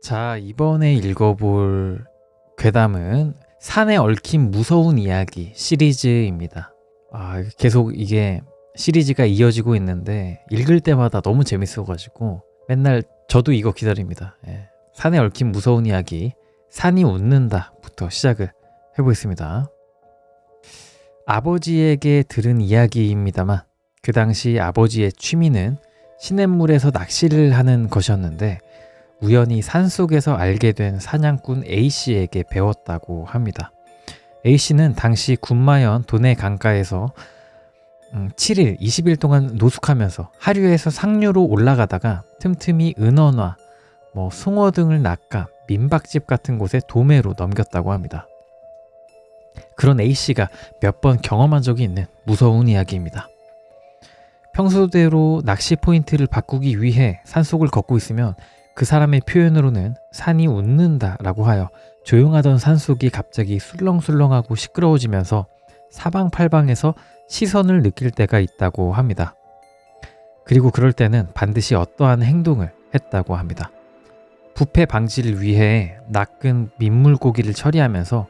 자, 이번에 읽어볼 괴담은 산에 얽힌 무서운 이야기 시리즈입니다. 계속 이게 시리즈가 이어지고 있는데 읽을 때마다 너무 재밌어가지고 맨날 저도 이거 기다립니다. 산에 얽힌 무서운 이야기, 산이 웃는다 부터 시작을 해보겠습니다. 아버지에게 들은 이야기입니다만 그 당시 아버지의 취미는 시냇물에서 낚시를 하는 것이었는데 우연히 산속에서 알게 된 사냥꾼 A씨에게 배웠다고 합니다. A씨는 당시 군마현 도내 강가에서 7일, 20일 동안 노숙하면서 하류에서 상류로 올라가다가 틈틈이 은어나 숭어 등을 낚아 민박집 같은 곳에 도매로 넘겼다고 합니다. 그런 A씨가 몇 번 경험한 적이 있는 무서운 이야기입니다. 평소대로 낚시 포인트를 바꾸기 위해 산속을 걷고 있으면 그 사람의 표현으로는 산이 웃는다 라고 하여 조용하던 산속이 갑자기 술렁술렁하고 시끄러워지면서 사방팔방에서 시선을 느낄 때가 있다고 합니다. 그리고 그럴 때는 반드시 어떠한 행동을 했다고 합니다. 부패 방지를 위해 낚은 민물고기를 처리하면서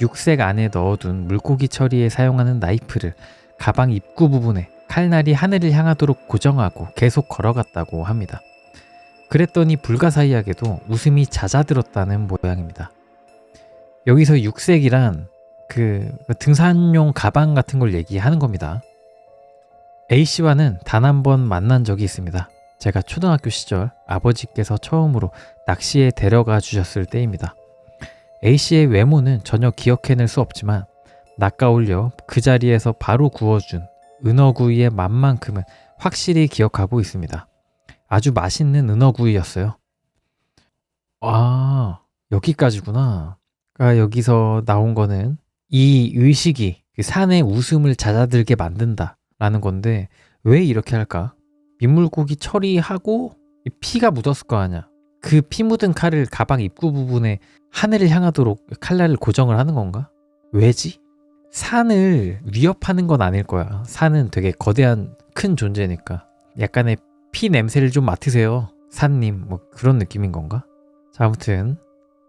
육색 안에 넣어둔 물고기 처리에 사용하는 나이프를 가방 입구 부분에 칼날이 하늘을 향하도록 고정하고 계속 걸어갔다고 합니다. 그랬더니 불가사의하게도 웃음이 잦아들었다는 모양입니다. 여기서 육색이란 그 등산용 가방 같은 걸 얘기하는 겁니다. A씨와는 단 한 번 만난 적이 있습니다. 제가 초등학교 시절 아버지께서 처음으로 낚시에 데려가 주셨을 때입니다. A씨의 외모는 전혀 기억해낼 수 없지만 낚아올려 그 자리에서 바로 구워준 은어구이의 맛만큼은 확실히 기억하고 있습니다. 아주 맛있는 은어구이였어요. 여기까지구나. 여기서 나온 거는 이 의식이 산의 웃음을 잦아들게 만든다 라는 건데 왜 이렇게 할까? 민물고기 처리하고 피가 묻었을 거 아니야. 그 피 묻은 칼을 가방 입구 부분에 하늘을 향하도록 칼날을 고정을 하는 건가? 왜지? 산을 위협하는 건 아닐 거야. 산은 되게 거대한 큰 존재니까. 약간의 피 냄새를 좀 맡으세요. 산님, 그런 느낌인 건가? 자, 아무튼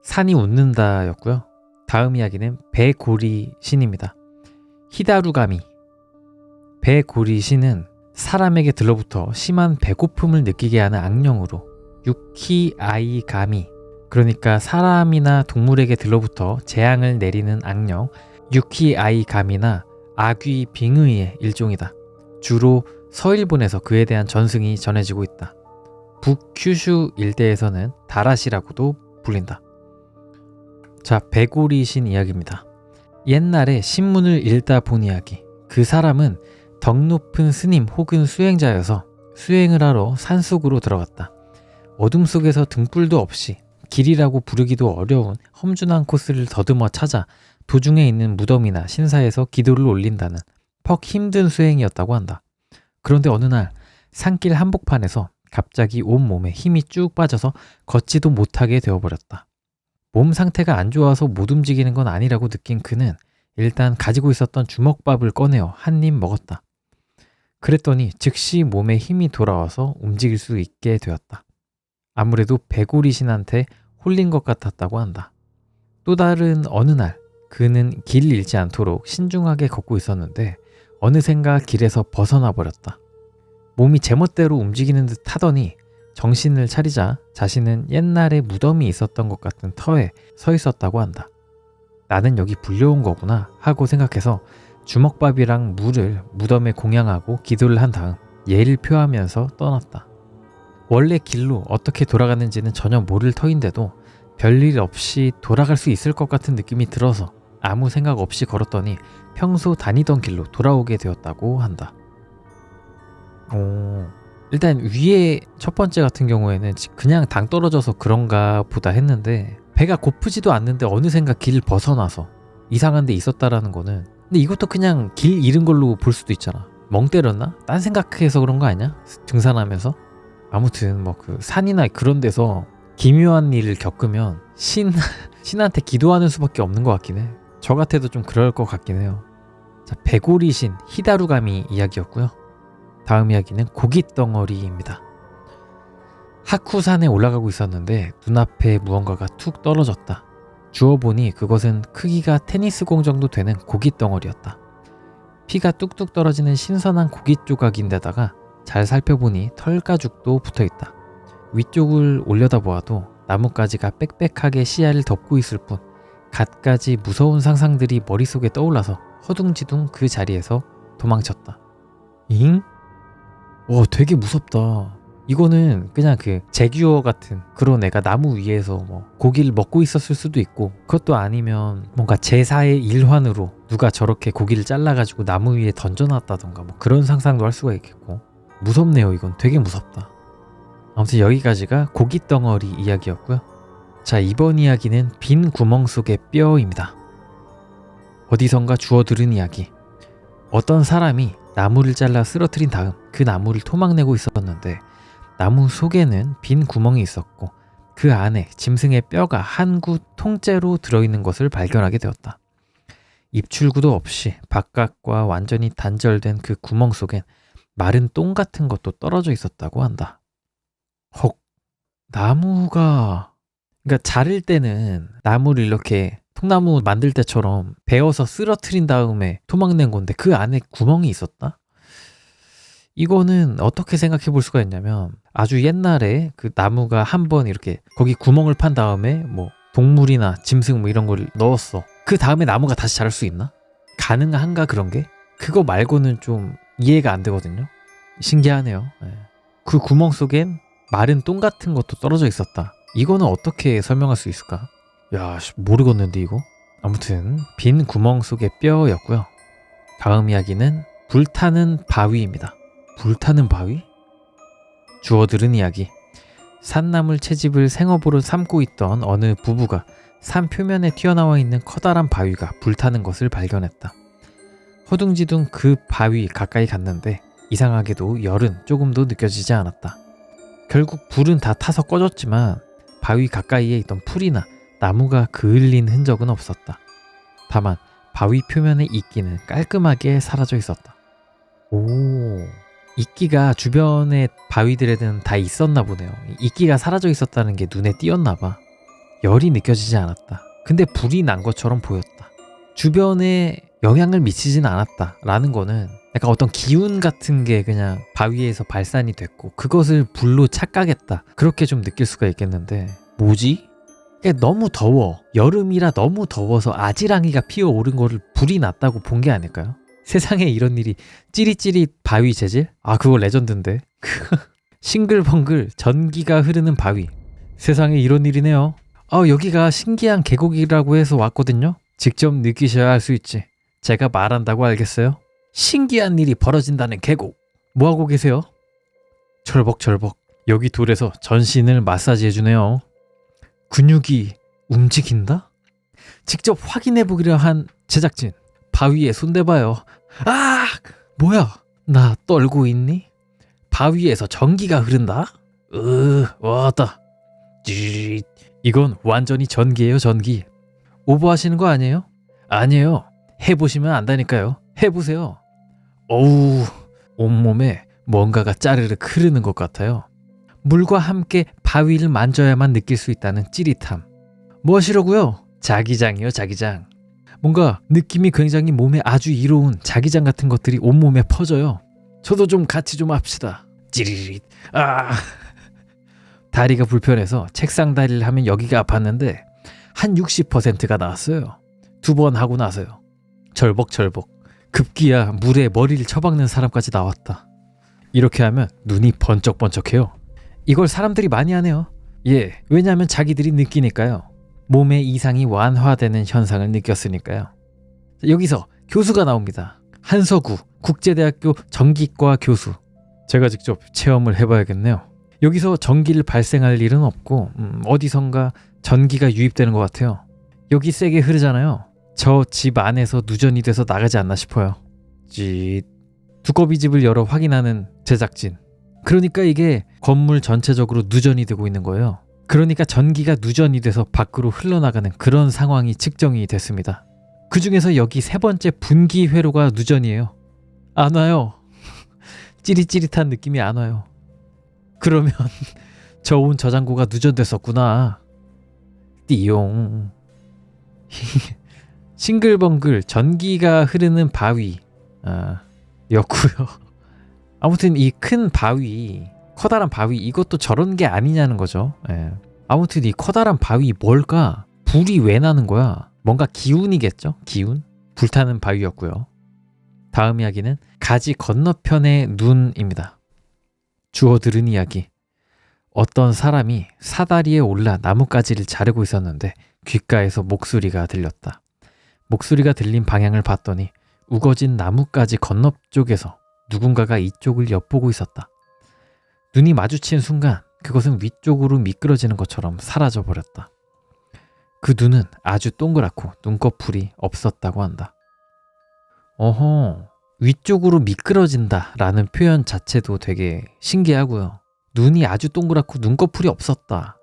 산이 웃는다 였고요. 다음 이야기는 배고리 신입니다. 히다루가미. 배고리 신은 사람에게 들러붙어 심한 배고픔을 느끼게 하는 악령으로 유키아이가미, 그러니까 사람이나 동물에게 들러붙어 재앙을 내리는 악령 유키아이가미나 아귀빙의의 일종이다. 주로 서일본에서 그에 대한 전승이 전해지고 있다. 북큐슈 일대에서는 다라시라고도 불린다. 자, 배고리 신 이야기입니다. 옛날에 신문을 읽다 본 이야기. 그 사람은 덕 높은 스님 혹은 수행자여서 수행을 하러 산속으로 들어갔다. 어둠 속에서 등불도 없이 길이라고 부르기도 어려운 험준한 코스를 더듬어 찾아 도중에 있는 무덤이나 신사에서 기도를 올린다는 퍽 힘든 수행이었다고 한다. 그런데 어느 날 산길 한복판에서 갑자기 온몸에 힘이 쭉 빠져서 걷지도 못하게 되어버렸다. 몸 상태가 안 좋아서 못 움직이는 건 아니라고 느낀 그는 일단 가지고 있었던 주먹밥을 꺼내어 한 입 먹었다. 그랬더니 즉시 몸에 힘이 돌아와서 움직일 수 있게 되었다. 아무래도 배고리 신한테 홀린 것 같았다고 한다. 또 다른 어느 날 그는 길 잃지 않도록 신중하게 걷고 있었는데 어느샌가 길에서 벗어나 버렸다. 몸이 제멋대로 움직이는 듯 하더니 정신을 차리자 자신은 옛날에 무덤이 있었던 것 같은 터에 서 있었다고 한다. 나는 여기 불려온 거구나 하고 생각해서 주먹밥이랑 물을 무덤에 공양하고 기도를 한 다음 예를 표하면서 떠났다. 원래 길로 어떻게 돌아가는지는 전혀 모를 터인데도 별일 없이 돌아갈 수 있을 것 같은 느낌이 들어서 아무 생각 없이 걸었더니 평소 다니던 길로 돌아오게 되었다고 한다. 일단 위에 첫 번째 같은 경우에는 그냥 당 떨어져서 그런가 보다 했는데 배가 고프지도 않는데 어느샌가 길 벗어나서 이상한 데 있었다라는 거는, 근데 이것도 그냥 길 잃은 걸로 볼 수도 있잖아. 멍 때렸나? 딴 생각해서 그런 거 아니야? 등산하면서? 아무튼 그 산이나 그런 데서 기묘한 일을 겪으면 신한테 기도하는 수밖에 없는 것 같긴 해. 저 같아도 좀 그럴 것 같긴 해요. 자, 배고리 신 히다루가미 이야기였고요. 다음 이야기는 고깃덩어리입니다. 하쿠산에 올라가고 있었는데 눈앞에 무언가가 툭 떨어졌다. 주워보니 그것은 크기가 테니스공 정도 되는 고기 덩어리였다. 피가 뚝뚝 떨어지는 신선한 고기 조각인데다가 잘 살펴보니 털가죽도 붙어있다. 위쪽을 올려다보아도 나뭇가지가 빽빽하게 시야를 덮고 있을 뿐 갖가지 무서운 상상들이 머릿속에 떠올라서 허둥지둥 그 자리에서 도망쳤다. 잉? 되게 무섭다. 이거는 그냥 그 제규어 같은 그런 애가 나무 위에서 뭐 고기를 먹고 있었을 수도 있고, 그것도 아니면 뭔가 제사의 일환으로 누가 저렇게 고기를 잘라가지고 나무 위에 던져놨다던가 뭐 그런 상상도 할 수가 있겠고, 무섭네요. 이건 되게 무섭다. 아무튼 여기까지가 고기 덩어리 이야기였고요. 자, 이번 이야기는 빈 구멍 속의 뼈입니다. 어디선가 주워 들은 이야기. 어떤 사람이 나무를 잘라 쓰러뜨린 다음 그 나무를 토막내고 있었는데 나무 속에는 빈 구멍이 있었고 그 안에 짐승의 뼈가 한 구 통째로 들어있는 것을 발견하게 되었다. 입출구도 없이 바깥과 완전히 단절된 그 구멍 속엔 마른 똥 같은 것도 떨어져 있었다고 한다. 헉, 나무가... 그러니까 자를 때는 나무를 이렇게 통나무 만들 때처럼 베어서 쓰러뜨린 다음에 토막낸 건데 그 안에 구멍이 있었다? 이거는 어떻게 생각해 볼 수가 있냐면 아주 옛날에 그 나무가 한번 이렇게 거기 구멍을 판 다음에 뭐 동물이나 짐승 뭐 이런 걸 넣었어. 그 다음에 나무가 다시 자랄 수 있나? 가능한가 그런 게? 그거 말고는 좀 이해가 안 되거든요. 신기하네요. 그 구멍 속엔 마른 똥 같은 것도 떨어져 있었다. 이거는 어떻게 설명할 수 있을까? 야, 모르겠는데 이거? 아무튼 빈 구멍 속의 뼈였고요. 다음 이야기는 불타는 바위입니다. 불타는 바위? 주워 들은 이야기. 산나물 채집을 생업으로 삼고 있던 어느 부부가 산 표면에 튀어나와 있는 커다란 바위가 불타는 것을 발견했다. 허둥지둥 그 바위 가까이 갔는데 이상하게도 열은 조금도 느껴지지 않았다. 결국 불은 다 타서 꺼졌지만 바위 가까이에 있던 풀이나 나무가 그을린 흔적은 없었다. 다만 바위 표면의 이끼는 깔끔하게 사라져 있었다. 오, 이끼가 주변의 바위들에는 다 있었나 보네요. 이끼가 사라져 있었다는 게 눈에 띄었나 봐. 열이 느껴지지 않았다. 근데 불이 난 것처럼 보였다. 주변에 영향을 미치진 않았다 라는 거는 약간 어떤 기운 같은 게 그냥 바위에서 발산이 됐고 그것을 불로 착각했다, 그렇게 좀 느낄 수가 있겠는데, 뭐지? 너무 더워, 여름이라 너무 더워서 아지랑이가 피어오른 거를 불이 났다고 본 게 아닐까요? 세상에 이런 일이. 찌릿찌릿 바위 재질? 아, 그거 레전드인데. 싱글벙글 전기가 흐르는 바위. 세상에 이런 일이네요. 여기가 신기한 계곡이라고 해서 왔거든요. 직접 느끼셔야 할 수 있지. 제가 말한다고 알겠어요? 신기한 일이 벌어진다는 계곡. 뭐하고 계세요? 철벅철벅 여기 돌에서 전신을 마사지 해주네요. 근육이 움직인다? 직접 확인해보기로 한 제작진. 바위에 손대봐요. 아! 뭐야? 나 떨고 있니? 바위에서 전기가 흐른다? 왔다. 찌릿. 이건 완전히 전기예요, 전기. 오버하시는 거 아니에요? 아니에요. 해보시면 안다니까요. 해보세요. 어우, 온몸에 뭔가가 짜르르 흐르는 것 같아요. 물과 함께 바위를 만져야만 느낄 수 있다는 찌릿함. 뭐 하시려고요? 자기장이요, 자기장. 뭔가 느낌이 굉장히 몸에 아주 이로운 자기장 같은 것들이 온몸에 퍼져요. 저도 좀 같이 좀 합시다. 찌릿. 다리가 불편해서 책상 다리를 하면 여기가 아팠는데 한 60%가 나았어요. 2번 하고 나서요. 절벅절벅. 급기야 물에 머리를 처박는 사람까지 나왔다. 이렇게 하면 눈이 번쩍번쩍해요. 이걸 사람들이 많이 하네요. 예, 왜냐하면 자기들이 느끼니까요. 몸의 이상이 완화되는 현상을 느꼈으니까요. 여기서 교수가 나옵니다. 한서구 국제대학교 전기과 교수. 제가 직접 체험을 해봐야겠네요. 여기서 전기를 발생할 일은 없고 어디선가 전기가 유입되는 것 같아요. 여기 세게 흐르잖아요. 저 집 안에서 누전이 돼서 나가지 않나 싶어요. 찌. 두꺼비 집을 열어 확인하는 제작진. 그러니까 이게 건물 전체적으로 누전이 되고 있는 거예요. 그러니까 전기가 누전이 돼서 밖으로 흘러나가는 그런 상황이 측정이 됐습니다. 그 중에서 여기 3번째 분기 회로가 누전이에요. 안 와요. 찌릿찌릿한 느낌이 안 와요. 그러면 저온 저장고가 누전됐었구나. 띠용. 싱글벙글 전기가 흐르는 바위 였고요. 아무튼 이 큰 바위, 커다란 바위, 이것도 저런 게 아니냐는 거죠. 예. 아무튼 이 커다란 바위 뭘까? 불이 왜 나는 거야? 뭔가 기운이겠죠? 기운? 불타는 바위였고요. 다음 이야기는 가지 건너편의 눈입니다. 주워 들은 이야기. 어떤 사람이 사다리에 올라 나뭇가지를 자르고 있었는데 귓가에서 목소리가 들렸다. 목소리가 들린 방향을 봤더니 우거진 나뭇가지 건너쪽에서 누군가가 이쪽을 엿보고 있었다. 눈이 마주친 순간 그것은 위쪽으로 미끄러지는 것처럼 사라져버렸다. 그 눈은 아주 동그랗고 눈꺼풀이 없었다고 한다. 어허, 위쪽으로 미끄러진다 라는 표현 자체도 되게 신기하고요. 눈이 아주 동그랗고 눈꺼풀이 없었다.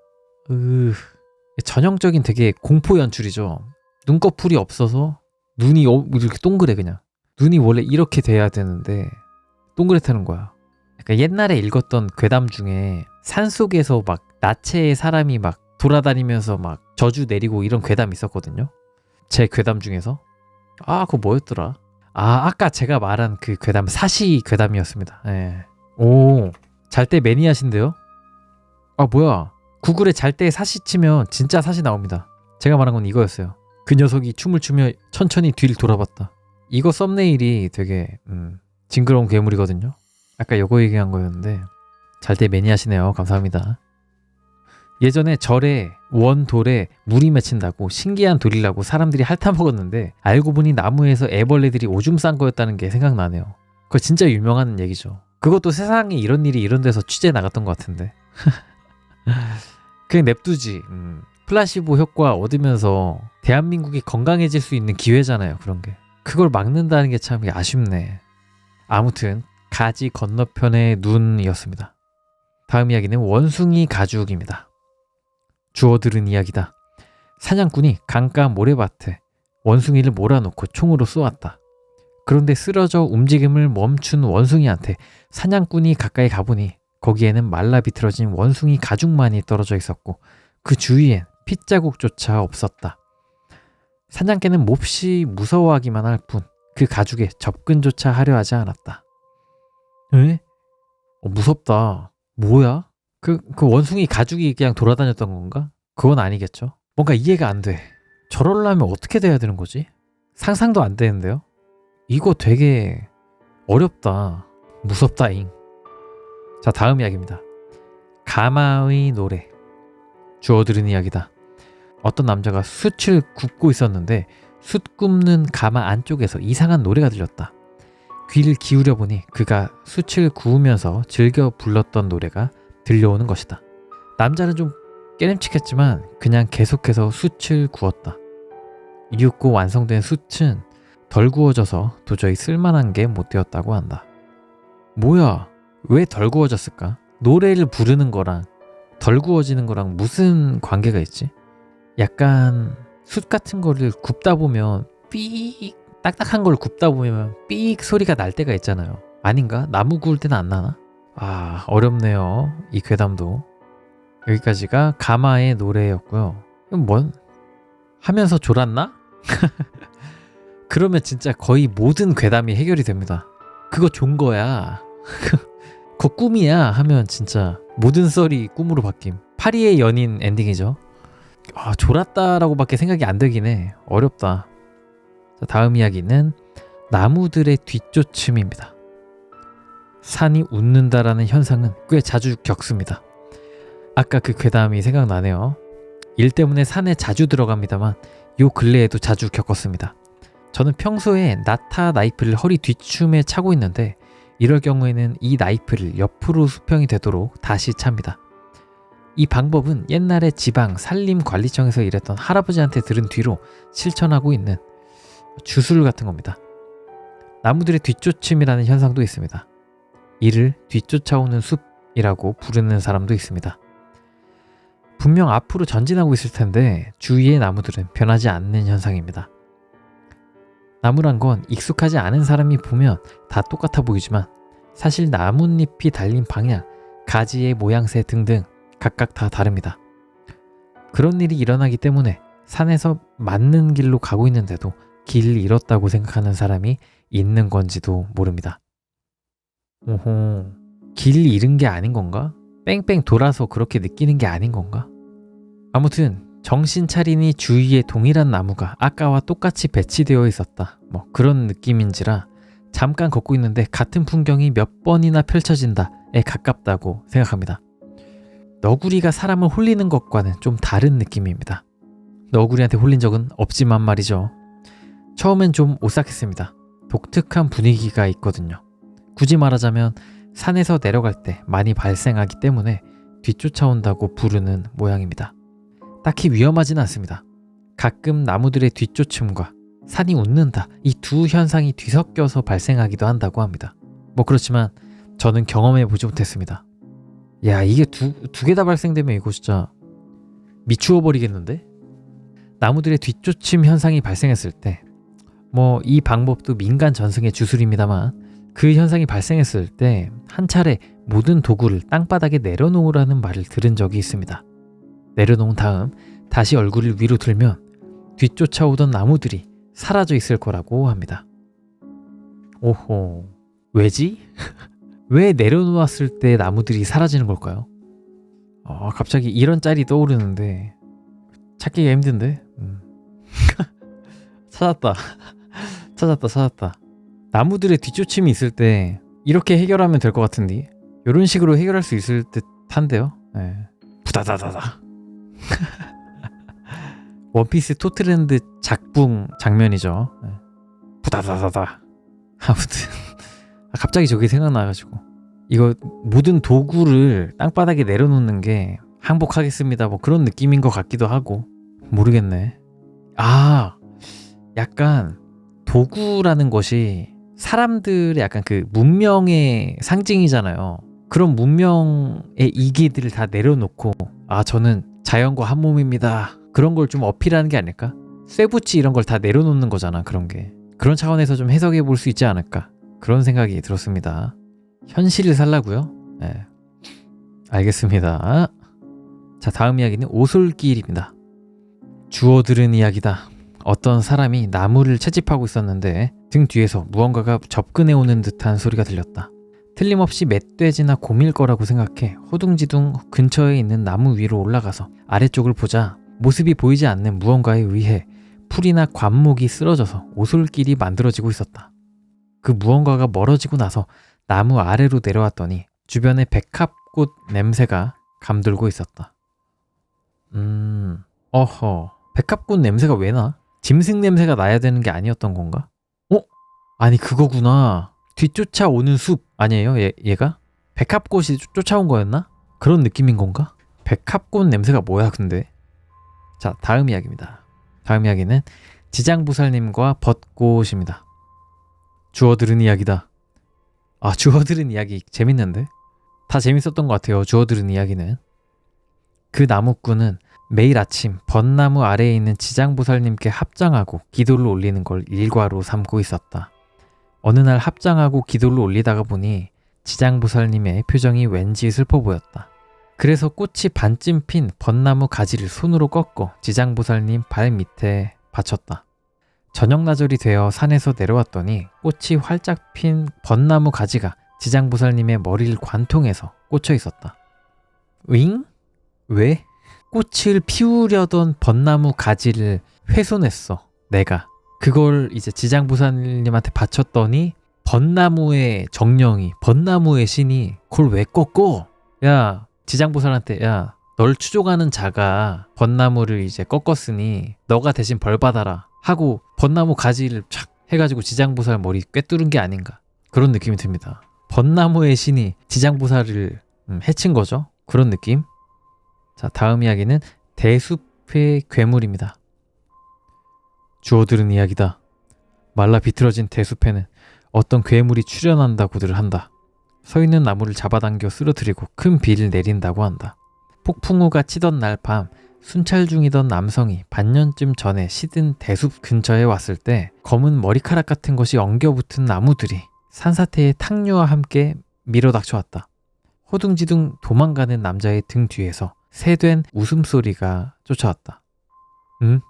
전형적인 되게 공포 연출이죠. 눈꺼풀이 없어서 눈이 이렇게 동그래 그냥. 눈이 원래 이렇게 돼야 되는데 동그랗다는 거야. 약간 옛날에 읽었던 괴담 중에 산속에서 막 나체의 사람이 막 돌아다니면서 막 저주 내리고 이런 괴담이 있었거든요. 제 괴담 중에서. 그거 뭐였더라? 아까 제가 말한 그 괴담 사시 괴담이었습니다. 예. 오, 잘 때 매니아신데요? 뭐야. 구글에 잘 때 사시 치면 진짜 사시 나옵니다. 제가 말한 건 이거였어요. 그 녀석이 춤을 추며 천천히 뒤를 돌아봤다. 이거 썸네일이 되게 징그러운 괴물이거든요. 아까 요거 얘기한 거였는데 잘 때 매니아시네요. 감사합니다. 예전에 절에 원돌에 물이 맺힌다고 신기한 돌이라고 사람들이 핥아먹었는데 알고 보니 나무에서 애벌레들이 오줌 싼 거였다는 게 생각나네요. 그거 진짜 유명한 얘기죠. 그것도 세상에 이런 일이 이런 데서 취재 나갔던 것 같은데. 그냥 냅두지. 플라시보 효과 얻으면서 대한민국이 건강해질 수 있는 기회잖아요. 그런 게. 그걸 막는다는 게 참 아쉽네. 아무튼 가지 건너편의 눈이었습니다. 다음 이야기는 원숭이 가죽입니다. 주워 들은 이야기다. 사냥꾼이 강가 모래밭에 원숭이를 몰아놓고 총으로 쏘았다. 그런데 쓰러져 움직임을 멈춘 원숭이한테 사냥꾼이 가까이 가보니 거기에는 말라 비틀어진 원숭이 가죽만이 떨어져 있었고 그 주위엔 핏자국조차 없었다. 사냥개는 몹시 무서워하기만 할 뿐 그 가죽에 접근조차 하려 하지 않았다. 에? 무섭다. 뭐야? 그 원숭이 가죽이 그냥 돌아다녔던 건가? 그건 아니겠죠. 뭔가 이해가 안 돼. 저러려면 어떻게 돼야 되는 거지? 상상도 안 되는데요? 이거 되게 어렵다. 무섭다잉. 자, 다음 이야기입니다. 가마의 노래. 주워 들은 이야기다. 어떤 남자가 숯을 굽고 있었는데 숯 굽는 가마 안쪽에서 이상한 노래가 들렸다. 귀를 기울여 보니 그가 숯을 구우면서 즐겨 불렀던 노래가 들려오는 것이다. 남자는 좀 깨름칙했지만 그냥 계속해서 숯을 구웠다. 이윽고 완성된 숯은 덜 구워져서 도저히 쓸만한 게 못 되었다고 한다. 뭐야? 왜 덜 구워졌을까? 노래를 부르는 거랑 덜 구워지는 거랑 무슨 관계가 있지? 약간 숯 같은 거를 굽다 보면 삐익, 딱딱한 걸 굽다 보면 삐익 소리가 날 때가 있잖아요. 아닌가? 나무 구울 때는 안 나나? 어렵네요. 이 괴담도. 여기까지가 가마의 노래였고요. 이건 하면서 졸았나? 그러면 진짜 거의 모든 괴담이 해결이 됩니다. 그거 존 거야. 그거 꿈이야 하면 진짜 모든 썰이 꿈으로 바뀜. 파리의 연인 엔딩이죠. 졸았다라고 밖에 생각이 안 되긴 해. 어렵다. 자, 다음 이야기는 나무들의 뒷쫓음입니다. 산이 웃는다라는 현상은 꽤 자주 겪습니다. 아까 그 괴담이 생각나네요. 일 때문에 산에 자주 들어갑니다만 요 근래에도 자주 겪었습니다. 저는 평소에 나타 나이프를 허리 뒤춤에 차고 있는데 이럴 경우에는 이 나이프를 옆으로 수평이 되도록 다시 찹니다. 이 방법은 옛날에 지방 산림관리청에서 일했던 할아버지한테 들은 뒤로 실천하고 있는 주술 같은 겁니다. 나무들의 뒷쫓음이라는 현상도 있습니다. 이를 뒤쫓아오는 숲이라고 부르는 사람도 있습니다. 분명 앞으로 전진하고 있을 텐데 주위의 나무들은 변하지 않는 현상입니다. 나무란 건 익숙하지 않은 사람이 보면 다 똑같아 보이지만 사실 나뭇잎이 달린 방향, 가지의 모양새 등등 각각 다 다릅니다. 그런 일이 일어나기 때문에 산에서 맞는 길로 가고 있는데도 길을 잃었다고 생각하는 사람이 있는 건지도 모릅니다. 오호, 길을 잃은 게 아닌 건가? 뺑뺑 돌아서 그렇게 느끼는 게 아닌 건가? 아무튼 정신 차리니 주위에 동일한 나무가 아까와 똑같이 배치되어 있었다. 뭐 그런 느낌인지라 잠깐 걷고 있는데 같은 풍경이 몇 번이나 펼쳐진다에 가깝다고 생각합니다. 너구리가 사람을 홀리는 것과는 좀 다른 느낌입니다. 너구리한테 홀린 적은 없지만 말이죠. 처음엔 좀 오싹했습니다. 독특한 분위기가 있거든요. 굳이 말하자면 산에서 내려갈 때 많이 발생하기 때문에 뒤쫓아온다고 부르는 모양입니다. 딱히 위험하진 않습니다. 가끔 나무들의 뒤쫓음과 산이 웃는다, 이 두 현상이 뒤섞여서 발생하기도 한다고 합니다. 뭐 그렇지만 저는 경험해보지 못했습니다. 야, 이게 두 개 다 발생되면 이거 진짜 미추어버리겠는데? 나무들의 뒤쫓임 현상이 발생했을 때 뭐 이 방법도 민간 전승의 주술입니다만 그 현상이 발생했을 때 한 차례 모든 도구를 땅바닥에 내려놓으라는 말을 들은 적이 있습니다. 내려놓은 다음 다시 얼굴을 위로 들면 뒤쫓아오던 나무들이 사라져 있을 거라고 합니다. 오호, 왜지? 왜 내려놓았을 때 나무들이 사라지는 걸까요? 갑자기 이런 짤이 떠오르는데 찾기가 힘든데? 찾았다. 나무들의 뒤쫓임이 있을 때 이렇게 해결하면 될 것 같은데 이런 식으로 해결할 수 있을 듯한데요. 네. 부다다다다. 원피스 토트랜드 작붕 장면이죠. 네. 부다다다다. 아무튼 갑자기 저게 생각나가지고 이거 모든 도구를 땅바닥에 내려놓는 게 항복하겠습니다 뭐 그런 느낌인 것 같기도 하고 모르겠네. 약간 도구라는 것이 사람들의 약간 그 문명의 상징이잖아요. 그런 문명의 이기들을 다 내려놓고 저는 자연과 한 몸입니다 그런 걸 좀 어필하는 게 아닐까? 쇠붙이 이런 걸 다 내려놓는 거잖아. 그런 게 그런 차원에서 좀 해석해 볼 수 있지 않을까 그런 생각이 들었습니다. 현실을 살라고요? 네. 알겠습니다. 자, 다음 이야기는 오솔길입니다. 주워 들은 이야기다. 어떤 사람이 나무를 채집하고 있었는데 등 뒤에서 무언가가 접근해 오는 듯한 소리가 들렸다. 틀림없이 멧돼지나 곰일 거라고 생각해 허둥지둥 근처에 있는 나무 위로 올라가서 아래쪽을 보자 모습이 보이지 않는 무언가에 의해 풀이나 관목이 쓰러져서 오솔길이 만들어지고 있었다. 그 무언가가 멀어지고 나서 나무 아래로 내려왔더니 주변에 백합꽃 냄새가 감돌고 있었다. 백합꽃 냄새가 왜 나? 짐승 냄새가 나야 되는 게 아니었던 건가? 아니 그거구나. 뒤쫓아오는 숲 아니에요? 얘가? 백합꽃이 쫓아온 거였나? 그런 느낌인 건가? 백합꽃 냄새가 뭐야 근데? 자, 다음 이야기입니다. 다음 이야기는 지장보살님과 벚꽃입니다. 주워 들은 이야기다. 주워 들은 이야기 재밌는데? 다 재밌었던 것 같아요. 주워 들은 이야기는. 그 나무꾼은 매일 아침 벚나무 아래에 있는 지장보살님께 합장하고 기도를 올리는 걸 일과로 삼고 있었다. 어느 날 합장하고 기도를 올리다가 보니 지장보살님의 표정이 왠지 슬퍼 보였다. 그래서 꽃이 반쯤 핀 벚나무 가지를 손으로 꺾어 지장보살님 발 밑에 받쳤다. 저녁나절이 되어 산에서 내려왔더니 꽃이 활짝 핀 벚나무 가지가 지장보살님의 머리를 관통해서 꽂혀 있었다. 윙? 왜? 꽃을 피우려던 벚나무 가지를 훼손했어, 내가. 그걸 이제 지장보살님한테 바쳤더니 벚나무의 정령이, 벚나무의 신이 그걸 왜 꺾어? 야, 지장보살한테 야, 널 추종하는 자가 벚나무를 이제 꺾었으니 너가 대신 벌 받아라 하고 벚나무 가지를 착 해가지고 지장보살 머리 꿰뚫은 게 아닌가 그런 느낌이 듭니다. 벚나무의 신이 지장보살을 해친 거죠. 그런 느낌. 자, 다음 이야기는 대숲의 괴물입니다. 주워 들은 이야기다. 말라 비틀어진 대숲에는 어떤 괴물이 출현한다고들 한다. 서 있는 나무를 잡아당겨 쓰러뜨리고 큰 비를 내린다고 한다. 폭풍우가 치던 날 밤 순찰 중이던 남성이 반년쯤 전에 시든 대숲 근처에 왔을 때 검은 머리카락 같은 것이 엉겨붙은 나무들이 산사태의 탕류와 함께 밀어닥쳐왔다. 허둥지둥 도망가는 남자의 등 뒤에서 새된 웃음소리가 쫓아왔다. 응?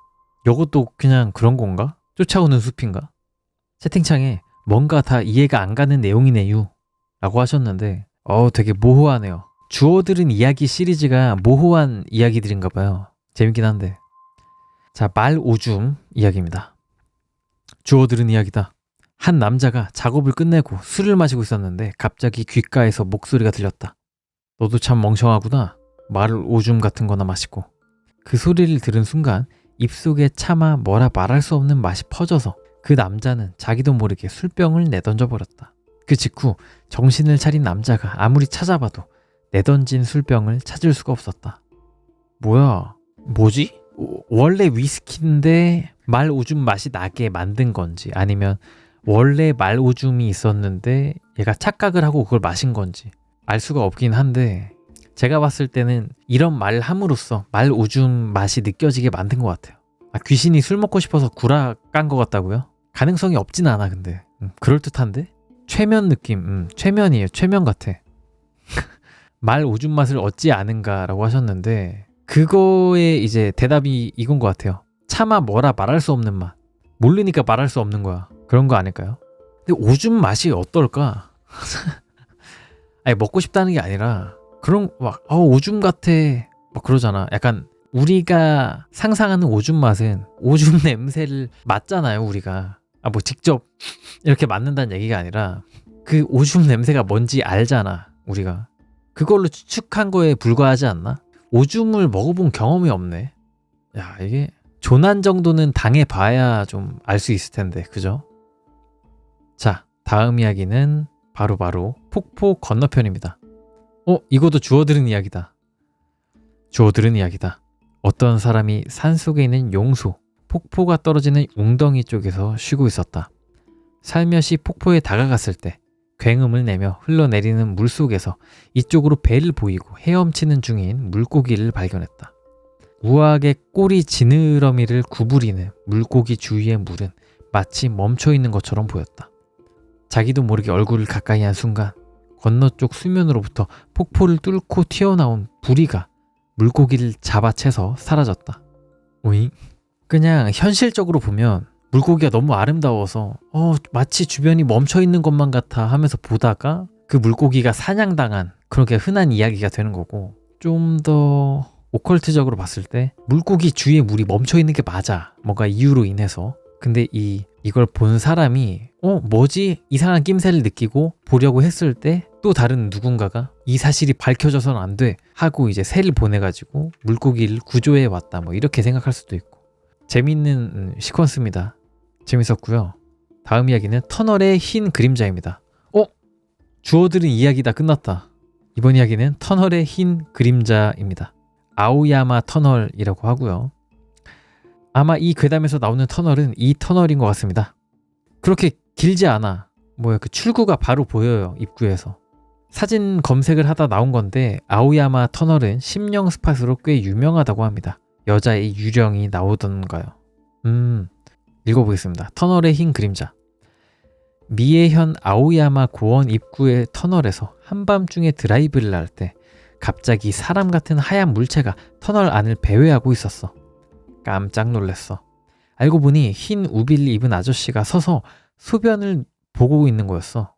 이것도 그냥 그런 건가? 쫓아오는 숲인가? 채팅창에 뭔가 다 이해가 안 가는 내용이네요 라고 하셨는데 되게 모호하네요. 주워들은 이야기 시리즈가 모호한 이야기들인가 봐요. 재밌긴 한데. 자, 말오줌 이야기입니다. 주워들은 이야기다. 한 남자가 작업을 끝내고 술을 마시고 있었는데 갑자기 귓가에서 목소리가 들렸다. 너도 참 멍청하구나. 말오줌 같은 거나 마시고. 그 소리를 들은 순간 입속에 차마 뭐라 말할 수 없는 맛이 퍼져서 그 남자는 자기도 모르게 술병을 내던져 버렸다. 그 직후 정신을 차린 남자가 아무리 찾아봐도 내던진 술병을 찾을 수가 없었다. 뭐지? 원래 위스키인데 말오줌 맛이 나게 만든 건지 아니면 원래 말오줌이 있었는데 얘가 착각을 하고 그걸 마신 건지 알 수가 없긴 한데 제가 봤을 때는 이런 말을 함으로써 말오줌 맛이 느껴지게 만든 것 같아요. 귀신이 술 먹고 싶어서 구라 깐 것 같다고요? 가능성이 없진 않아. 근데 그럴듯한데? 최면 느낌. 최면이에요. 최면 같아. 말오줌 맛을 얻지 않은가라고 하셨는데 그거에 이제 대답이 이건 것 같아요. 차마 뭐라 말할 수 없는 맛. 모르니까 말할 수 없는 거야. 그런 거 아닐까요? 근데 오줌 맛이 어떨까? 아니 먹고 싶다는 게 아니라 그런 막 오줌 같아 막 그러잖아. 약간 우리가 상상하는 오줌 맛은 오줌 냄새를 맡잖아요. 우리가 뭐 직접 이렇게 맡는다는 얘기가 아니라 그 오줌 냄새가 뭔지 알잖아. 우리가 그걸로 추측한 거에 불과하지 않나? 오줌을 먹어본 경험이 없네. 야, 이게 조난 정도는 당해봐야 좀 알 수 있을 텐데, 그죠? 자, 다음 이야기는 바로 폭포 건너편입니다. 이것도 주워들은 이야기다. 주워들은 이야기다. 어떤 사람이 산속에 있는 용소, 폭포가 떨어지는 웅덩이 쪽에서 쉬고 있었다. 살며시 폭포에 다가갔을 때 굉음을 내며 흘러내리는 물속에서 이쪽으로 배를 보이고 헤엄치는 중인 물고기를 발견했다. 우아하게 꼬리 지느러미를 구부리는 물고기 주위의 물은 마치 멈춰있는 것처럼 보였다. 자기도 모르게 얼굴을 가까이 한 순간 건너쪽 수면으로부터 폭포를 뚫고 튀어나온 부리가 물고기를 잡아채서 사라졌다. 오잉? 그냥 현실적으로 보면 물고기가 너무 아름다워서 마치 주변이 멈춰있는 것만 같아 하면서 보다가 그 물고기가 사냥당한 그렇게 흔한 이야기가 되는 거고, 좀 더 오컬트적으로 봤을 때 물고기 주위에 물이 멈춰있는 게 맞아. 뭔가 이유로 인해서. 근데 이걸 본 사람이 뭐지? 이상한 낌새를 느끼고 보려고 했을 때 또 다른 누군가가 이 사실이 밝혀져서는 안 돼 하고 이제 새를 보내가지고 물고기를 구조해 왔다. 뭐 이렇게 생각할 수도 있고. 재밌는 시퀀스입니다. 재밌었고요. 다음 이야기는 터널의 흰 그림자입니다. 주워들은 이야기다 끝났다. 이번 이야기는 터널의 흰 그림자입니다. 아오야마 터널이라고 하고요. 아마 이 괴담에서 나오는 터널은 이 터널인 것 같습니다. 그렇게 길지 않아. 그 출구가 바로 보여요. 입구에서. 사진 검색을 하다 나온 건데 아오야마 터널은 심령 스팟으로 꽤 유명하다고 합니다. 여자의 유령이 나오던가요. 읽어보겠습니다. 터널의 흰 그림자. 미에현 아오야마 고원 입구의 터널에서 한밤중에 드라이브를 할 때 갑자기 사람 같은 하얀 물체가 터널 안을 배회하고 있었어. 깜짝 놀랐어. 알고 보니 흰 우비를 입은 아저씨가 서서 소변을 보고 있는 거였어.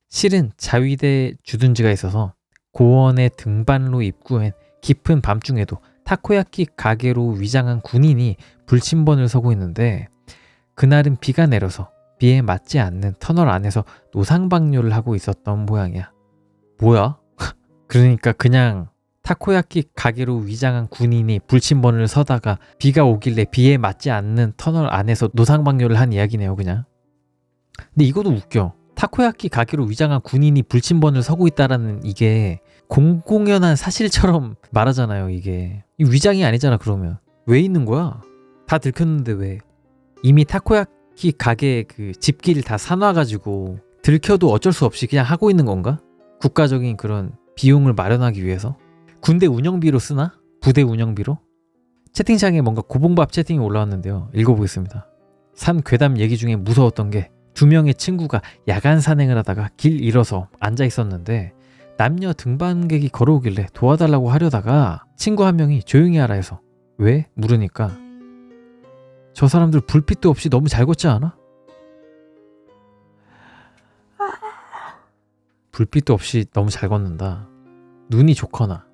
실은 자위대 주둔지가 있어서 고원의 등반로 입구엔 깊은 밤중에도 타코야키 가게로 위장한 군인이 불침번을 서고 있는데 그날은 비가 내려서 비에 맞지 않는 터널 안에서 노상방뇨를 하고 있었던 모양이야. 뭐야? 그러니까 그냥 타코야키 가게로 위장한 군인이 불침번을 서다가 비가 오길래 비에 맞지 않는 터널 안에서 노상방뇨를 한 이야기네요, 그냥. 근데 이것도 웃겨. 타코야키 가게로 위장한 군인이 불침번을 서고 있다라는 이게 공공연한 사실처럼 말하잖아요, 이게. 이 위장이 아니잖아, 그러면. 왜 있는 거야? 다 들켰는데 왜? 이미 타코야키 가게 그 집길 다 사놔가지고 들켜도 어쩔 수 없이 그냥 하고 있는 건가? 국가적인 그런 비용을 마련하기 위해서? 군대 운영비로 쓰나? 부대 운영비로? 채팅창에 뭔가 고봉밥 채팅이 올라왔는데요. 읽어보겠습니다. 산 괴담 얘기 중에 무서웠던 게 2명의 친구가 야간 산행을 하다가 길 잃어서 앉아 있었는데 남녀 등반객이 걸어오길래 도와달라고 하려다가 친구 한 명이 조용히 하라 해서 왜? 물으니까 저 사람들 불빛도 없이 너무 잘 걷지 않아? 불빛도 없이 너무 잘 걷는다. 눈이 좋거나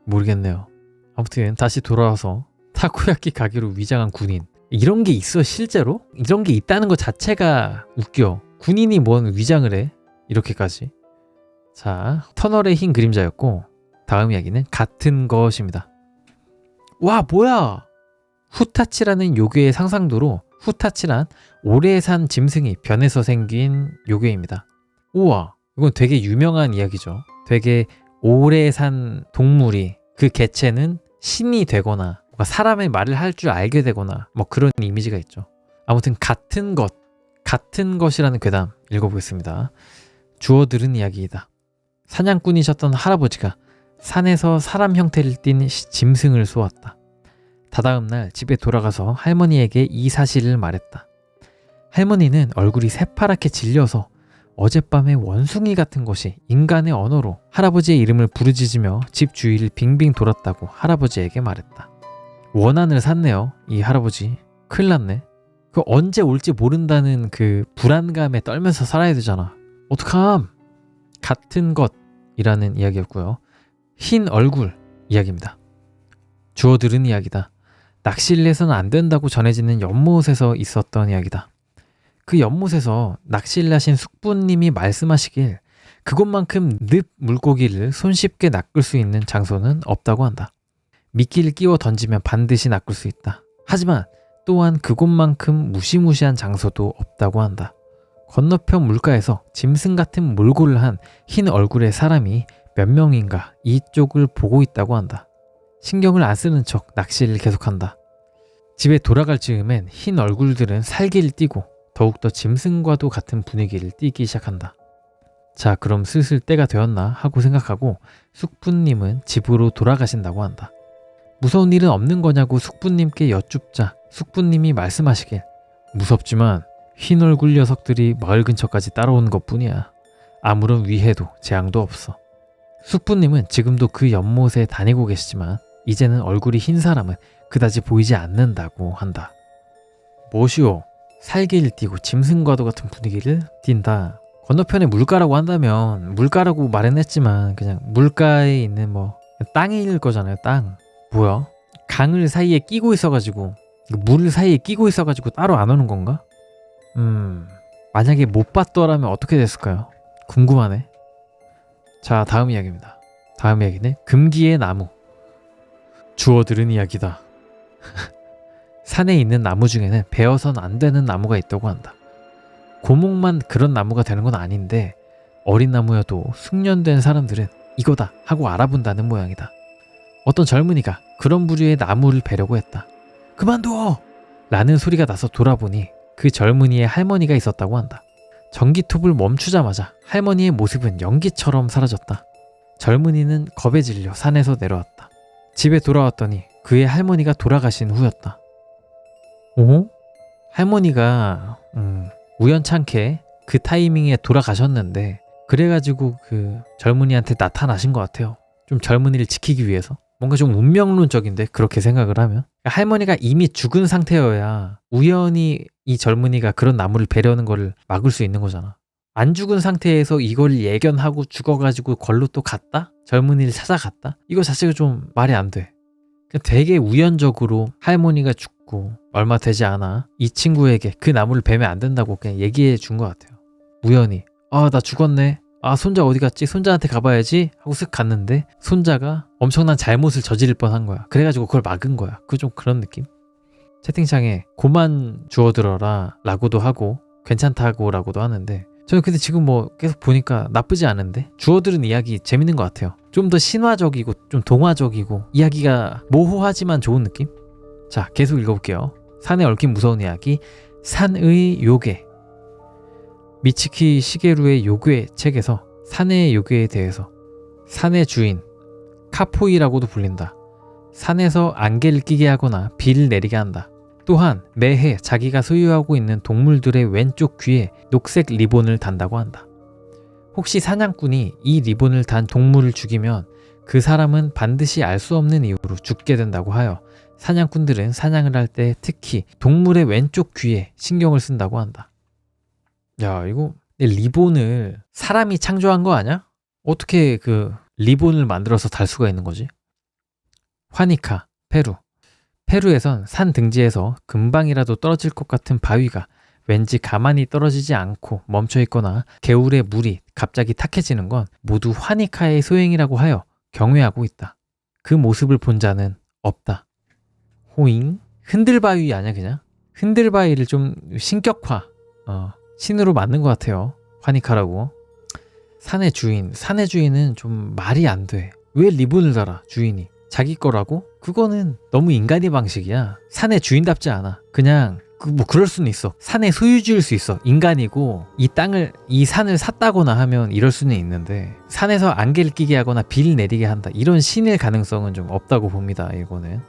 모르겠네요. 아무튼 다시 돌아와서 타코야키 가게로 위장한 군인. 이런 게 있어 실제로? 이런 게 있다는 것 자체가 웃겨. 군인이 뭔 위장을 해? 이렇게까지. 자, 터널의 흰 그림자였고 다음 이야기는 같은 것입니다. 와 뭐야! 후타치라는 요괴의 상상도로 후타치란 오래 산 짐승이 변해서 생긴 요괴입니다. 우와, 이건 되게 유명한 이야기죠. 되게 오래 산 동물이 그 개체는 신이 되거나 사람의 말을 할 줄 알게 되거나 뭐 그런 이미지가 있죠. 아무튼 같은 것이라는 괴담 읽어보겠습니다. 주워 들은 이야기이다. 사냥꾼이셨던 할아버지가 산에서 사람 형태를 띤 짐승을 쏘았다. 다다음 날 집에 돌아가서 할머니에게 이 사실을 말했다. 할머니는 얼굴이 새파랗게 질려서 어젯밤에 원숭이 같은 것이 인간의 언어로 할아버지의 이름을 부르짖으며 집 주위를 빙빙 돌았다고 할아버지에게 말했다. 원한을 샀네요, 이 할아버지. 큰일 났네. 그 언제 올지 모른다는 그 불안감에 떨면서 살아야 되잖아. 어떡함? 같은 것이라는 이야기였고요. 흰 얼굴 이야기입니다. 주워 들은 이야기다. 낚시를 해서는 안 된다고 전해지는 연못에서 있었던 이야기다. 그 연못에서 낚시를 하신 숙부님이 말씀하시길 그것만큼 늪 물고기를 손쉽게 낚을 수 있는 장소는 없다고 한다. 미끼를 끼워 던지면 반드시 낚을 수 있다. 하지만 또한 그곳만큼 무시무시한 장소도 없다고 한다. 건너편 물가에서 짐승 같은 몰골을 한 흰 얼굴의 사람이 몇 명인가 이쪽을 보고 있다고 한다. 신경을 안 쓰는 척 낚시를 계속한다. 집에 돌아갈 즈음엔 흰 얼굴들은 살기를 띠고 더욱더 짐승과도 같은 분위기를 띠기 시작한다. 자, 그럼 슬슬 때가 되었나 하고 생각하고 숙부님은 집으로 돌아가신다고 한다. 무서운 일은 없는 거냐고 숙부님께 여쭙자 숙부님이 말씀하시길 무섭지만 흰 얼굴 녀석들이 마을 근처까지 따라오는 것뿐이야. 아무런 위해도 재앙도 없어. 숙부님은 지금도 그 연못에 다니고 계시지만 이제는 얼굴이 흰 사람은 그다지 보이지 않는다고 한다. 뭐시오? 살기를 띠고 짐승과도 같은 분위기를 띈다. 건너편에 물가라고 한다면 물가라고 말은 했지만 그냥 물가에 있는 뭐 땅일 거잖아요. 땅. 뭐야? 강을 사이에 끼고 있어가지고 물 사이에 끼고 있어가지고 따로 안 오는 건가? 만약에 못 봤더라면 어떻게 됐을까요? 궁금하네. 자, 다음 이야기입니다. 다음 이야기는 금기의 나무. 주워 들은 이야기다. 산에 있는 나무 중에는 베어선 안 되는 나무가 있다고 한다. 고목만 그런 나무가 되는 건 아닌데 어린 나무여도 숙련된 사람들은 이거다 하고 알아본다는 모양이다. 어떤 젊은이가 그런 부류의 나무를 베려고 했다. 그만둬! 라는 소리가 나서 돌아보니 그 젊은이의 할머니가 있었다고 한다. 전기톱을 멈추자마자 할머니의 모습은 연기처럼 사라졌다. 젊은이는 겁에 질려 산에서 내려왔다. 집에 돌아왔더니 그의 할머니가 돌아가신 후였다. 오? 할머니가 우연찮게 그 타이밍에 돌아가셨는데 그래가지고 그 젊은이한테 나타나신 것 같아요. 좀 젊은이를 지키기 위해서. 뭔가 좀 운명론적인데 그렇게 생각을 하면 할머니가 이미 죽은 상태여야 우연히 이 젊은이가 그런 나무를 베려는 거를 막을 수 있는 거잖아. 안 죽은 상태에서 이걸 예견하고 죽어가지고 걸로 또 갔다? 젊은이를 찾아갔다? 이거 자체가 좀 말이 안 돼. 되게 우연적으로 할머니가 죽고 얼마 되지 않아 이 친구에게 그 나무를 베면 안 된다고 그냥 얘기해 준 것 같아요. 우연히 아, 나 죽었네. 아, 손자 어디 갔지? 손자한테 가봐야지 하고 쓱 갔는데 손자가 엄청난 잘못을 저지를 뻔한 거야. 그래가지고 그걸 막은 거야. 그 좀 그런 느낌? 채팅창에 고만 주워들어라 라고도 하고 괜찮다고 라고도 하는데 저는 근데 지금 뭐 계속 보니까 나쁘지 않은데 주워들은 이야기 재밌는 것 같아요. 좀 더 신화적이고 좀 동화적이고 이야기가 모호하지만 좋은 느낌? 자, 계속 읽어볼게요. 산에 얽힌 무서운 이야기 산의 요괴. 미치키 시게루의 요괴 책에서 산의 요괴에 대해서 산의 주인 카포이라고도 불린다. 산에서 안개를 끼게 하거나 비를 내리게 한다. 또한 매해 자기가 소유하고 있는 동물들의 왼쪽 귀에 녹색 리본을 단다고 한다. 혹시 사냥꾼이 이 리본을 단 동물을 죽이면 그 사람은 반드시 알 수 없는 이유로 죽게 된다고 하여 사냥꾼들은 사냥을 할 때 특히 동물의 왼쪽 귀에 신경을 쓴다고 한다. 야, 이거 리본을 사람이 창조한 거 아니야? 어떻게 그 리본을 만들어서 달 수가 있는 거지? 화니카, 페루. 페루에선 산 등지에서 금방이라도 떨어질 것 같은 바위가 왠지 가만히 떨어지지 않고 멈춰 있거나 개울의 물이 갑자기 탁해지는 건 모두 화니카의 소행이라고 하여 경외하고 있다. 그 모습을 본 자는 없다. 호잉? 흔들바위 아니야 그냥? 흔들바위를 좀 신격화 신으로 만든 것 같아요. 화니카라고. 산의 주인은 좀 말이 안 돼. 왜 리본을 달아 주인이? 자기 거라고? 그거는 너무 인간의 방식이야. 산의 주인답지 않아. 그냥 뭐 그럴 수는 있어. 산의 소유주일 수 있어. 인간이고 이 산을 샀다거나 하면 이럴 수는 있는데 산에서 안개를 끼게 하거나 비를 내리게 한다. 이런 신일 가능성은 좀 없다고 봅니다. 이거는.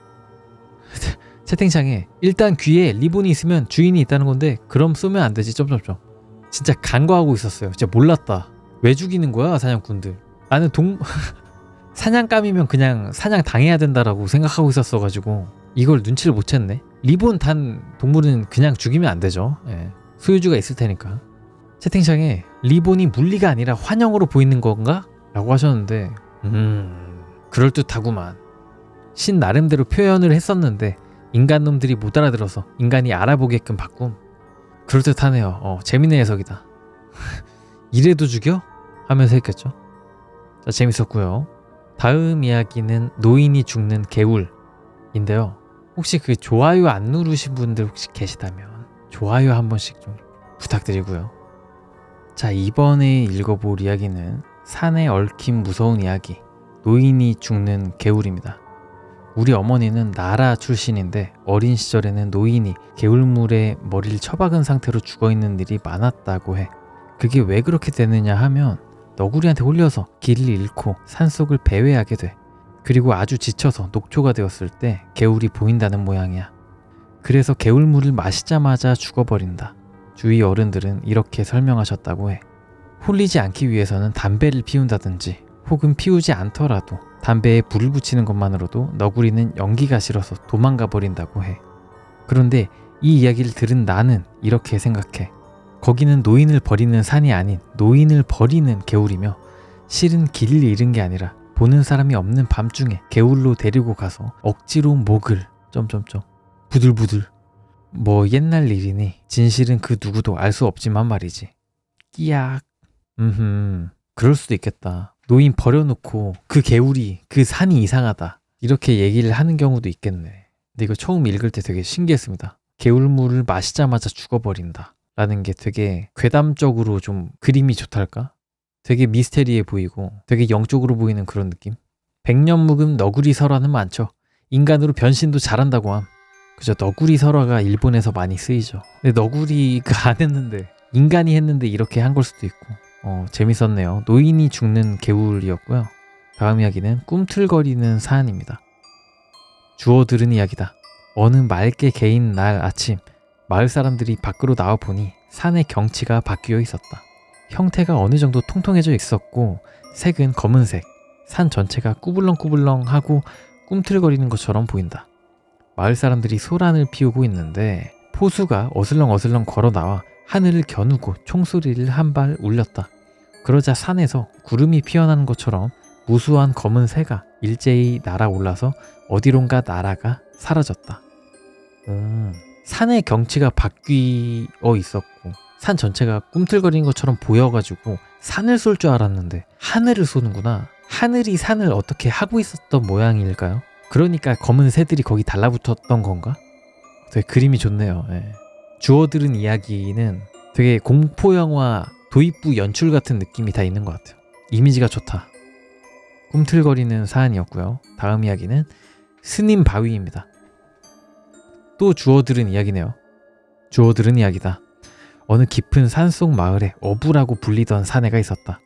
채팅창에 일단 귀에 리본이 있으면 주인이 있다는 건데 그럼 쏘면 안 되지. 점점점. 진짜 간과하고 있었어요. 진짜 몰랐다. 왜 죽이는 거야 사냥꾼들. 나는 사냥감이면 그냥 사냥 당해야 된다라고 생각하고 있었어가지고 이걸 눈치를 못 챘네. 리본 단 동물은 그냥 죽이면 안 되죠. 예. 소유주가 있을 테니까. 채팅창에 리본이 물리가 아니라 환영으로 보이는 건가? 라고 하셨는데 그럴듯하구만. 신 나름대로 표현을 했었는데 인간놈들이 못 알아들어서 인간이 알아보게끔 바꿈. 그럴듯하네요. 재밌는 해석이다. 이래도 죽여? 하면서 했겠죠. 자, 재밌었고요. 다음 이야기는 노인이 죽는 개울인데요. 혹시 그 좋아요 안 누르신 분들 혹시 계시다면 좋아요 한 번씩 좀 부탁드리고요. 자, 이번에 읽어볼 이야기는 산에 얽힌 무서운 이야기, 노인이 죽는 개울입니다. 우리 어머니는 나라 출신인데 어린 시절에는 노인이 개울물에 머리를 처박은 상태로 죽어있는 일이 많았다고 해. 그게 왜 그렇게 되느냐 하면 너구리한테 홀려서 길을 잃고 산속을 배회하게 돼. 그리고 아주 지쳐서 녹초가 되었을 때 개울이 보인다는 모양이야. 그래서 개울물을 마시자마자 죽어버린다. 주위 어른들은 이렇게 설명하셨다고 해. 홀리지 않기 위해서는 담배를 피운다든지 혹은 피우지 않더라도 담배에 불을 붙이는 것만으로도 너구리는 연기가 싫어서 도망가 버린다고 해. 그런데 이 이야기를 들은 나는 이렇게 생각해. 거기는 노인을 버리는 산이 아닌 노인을 버리는 개울이며 실은 길을 잃은 게 아니라 보는 사람이 없는 밤중에 개울로 데리고 가서 억지로 목을 부들부들 뭐 옛날 일이니 진실은 그 누구도 알 수 없지만 말이지. 끼약. 그럴 수도 있겠다. 노인 버려놓고 그 개울이 그 산이 이상하다 이렇게 얘기를 하는 경우도 있겠네. 근데 이거 처음 읽을 때 되게 신기했습니다. 개울물을 마시자마자 죽어버린다 라는 게 되게 괴담적으로 좀 그림이 좋달까? 되게 미스테리해 보이고 되게 영적으로 보이는 그런 느낌? 백년 묵은 너구리 설화는 많죠. 인간으로 변신도 잘한다고 함. 그죠? 너구리 설화가 일본에서 많이 쓰이죠. 근데 너구리가 안 했는데 인간이 했는데 이렇게 한 걸 수도 있고 재밌었네요. 노인이 죽는 개울이었고요. 다음 이야기는 꿈틀거리는 사안입니다. 주워 들은 이야기다. 어느 맑게 개인 날 아침 마을 사람들이 밖으로 나와 보니 산의 경치가 바뀌어 있었다. 형태가 어느 정도 통통해져 있었고 색은 검은색, 산 전체가 꾸불렁꾸불렁하고 꿈틀거리는 것처럼 보인다. 마을 사람들이 소란을 피우고 있는데 포수가 어슬렁어슬렁 걸어 나와 하늘을 겨누고 총소리를 한 발 울렸다. 그러자 산에서 구름이 피어나는 것처럼 무수한 검은 새가 일제히 날아올라서 어디론가 날아가 사라졌다. 산의 경치가 바뀌어 있었고 산 전체가 꿈틀거리는 것처럼 보여가지고 산을 쏠 줄 알았는데 하늘을 쏘는구나. 하늘이 산을 어떻게 하고 있었던 모양일까요? 그러니까 검은 새들이 거기 달라붙었던 건가? 되게 그림이 좋네요. 예. 주워 들은 이야기는 되게 공포영화 도입부 연출 같은 느낌이 다 있는 것 같아요. 이미지가 좋다. 꿈틀거리는 사안이었고요. 다음 이야기는 스님 바위입니다. 또 주워 들은 이야기네요. 주워 들은 이야기다. 어느 깊은 산속 마을에 어부라고 불리던 사내가 있었다.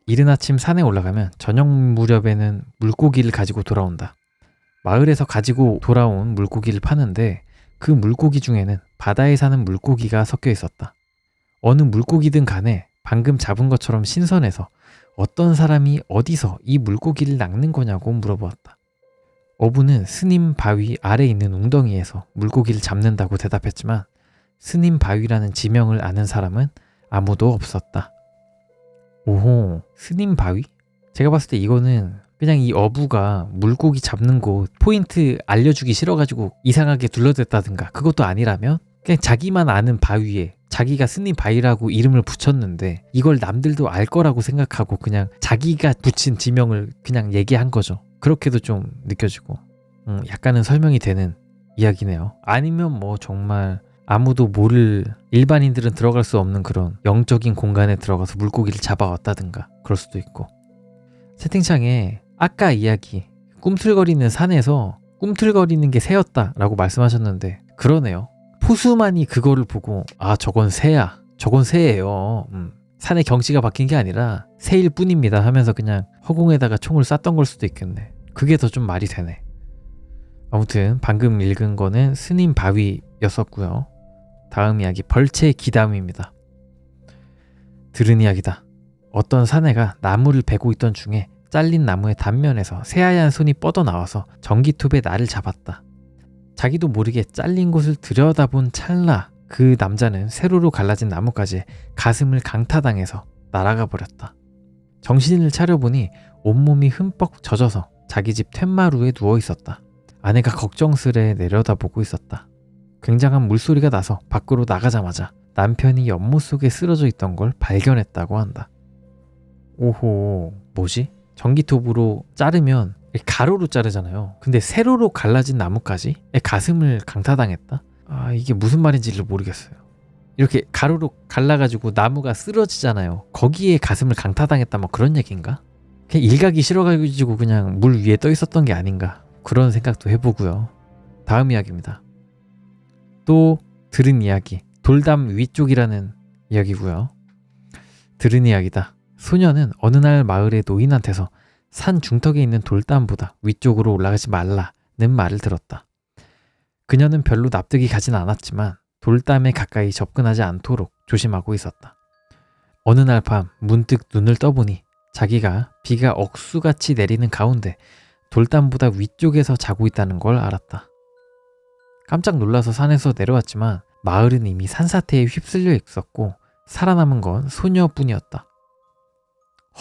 이른 아침 산에 올라가면 저녁 무렵에는 물고기를 가지고 돌아온다. 마을에서 가지고 돌아온 물고기를 파는데 그 물고기 중에는 바다에 사는 물고기가 섞여 있었다. 어느 물고기든 간에 방금 잡은 것처럼 신선해서 어떤 사람이 어디서 이 물고기를 낚는 거냐고 물어보았다. 어부는 스님 바위 아래 있는 웅덩이에서 물고기를 잡는다고 대답했지만 스님 바위라는 지명을 아는 사람은 아무도 없었다. 오호, 스님 바위? 제가 봤을 때 이거는 그냥 이 어부가 물고기 잡는 곳 포인트 알려주기 싫어가지고 이상하게 둘러댔다든가 그것도 아니라면 그냥 자기만 아는 바위에 자기가 스님 바위라고 이름을 붙였는데 이걸 남들도 알 거라고 생각하고 그냥 자기가 붙인 지명을 그냥 얘기한 거죠. 그렇게도 좀 느껴지고 약간은 설명이 되는 이야기네요. 아니면 뭐 정말 아무도 모를 일반인들은 들어갈 수 없는 그런 영적인 공간에 들어가서 물고기를 잡아왔다든가 그럴 수도 있고. 채팅창에 아까 이야기 꿈틀거리는 산에서 꿈틀거리는 게 새였다 라고 말씀하셨는데 그러네요. 포수만이 그거를 보고 아 저건 새야, 저건 새예요. 산의 경치가 바뀐 게 아니라 새일 뿐입니다 하면서 그냥 허공에다가 총을 쐈던 걸 수도 있겠네. 그게 더 좀 말이 되네. 아무튼 방금 읽은 거는 스님 바위였었고요. 다음 이야기 벌채 기담입니다. 들은 이야기다. 어떤 사내가 나무를 베고 있던 중에 잘린 나무의 단면에서 새하얀 손이 뻗어나와서 전기톱에 나를 잡았다. 자기도 모르게 잘린 곳을 들여다본 찰나 그 남자는 세로로 갈라진 나무까지 가슴을 강타당해서 날아가 버렸다. 정신을 차려보니 온몸이 흠뻑 젖어서 자기 집 툇마루에 누워 있었다. 아내가 걱정스레 내려다보고 있었다. 굉장한 물소리가 나서 밖으로 나가자마자 남편이 연못 속에 쓰러져 있던 걸 발견했다고 한다. 오호, 뭐지? 전기톱으로 자르면 가로로 자르잖아요. 근데 세로로 갈라진 나무까지 가슴을 강타당했다? 아, 이게 무슨 말인지를 모르겠어요. 이렇게 가로로 갈라가지고 나무가 쓰러지잖아요. 거기에 가슴을 강타당했다 뭐 그런 얘기인가? 그냥 일가기 싫어가지고 그냥 물 위에 떠 있었던 게 아닌가 그런 생각도 해보고요. 다음 이야기입니다. 또 들은 이야기 돌담 위쪽이라는 이야기고요. 들은 이야기다. 소녀는 어느 날 마을의 노인한테서 산 중턱에 있는 돌담보다 위쪽으로 올라가지 말라는 말을 들었다. 그녀는 별로 납득이 가진 않았지만 돌담에 가까이 접근하지 않도록 조심하고 있었다. 어느 날 밤 문득 눈을 떠보니 자기가 비가 억수같이 내리는 가운데 돌담보다 위쪽에서 자고 있다는 걸 알았다. 깜짝 놀라서 산에서 내려왔지만 마을은 이미 산사태에 휩쓸려 있었고 살아남은 건 소녀뿐이었다.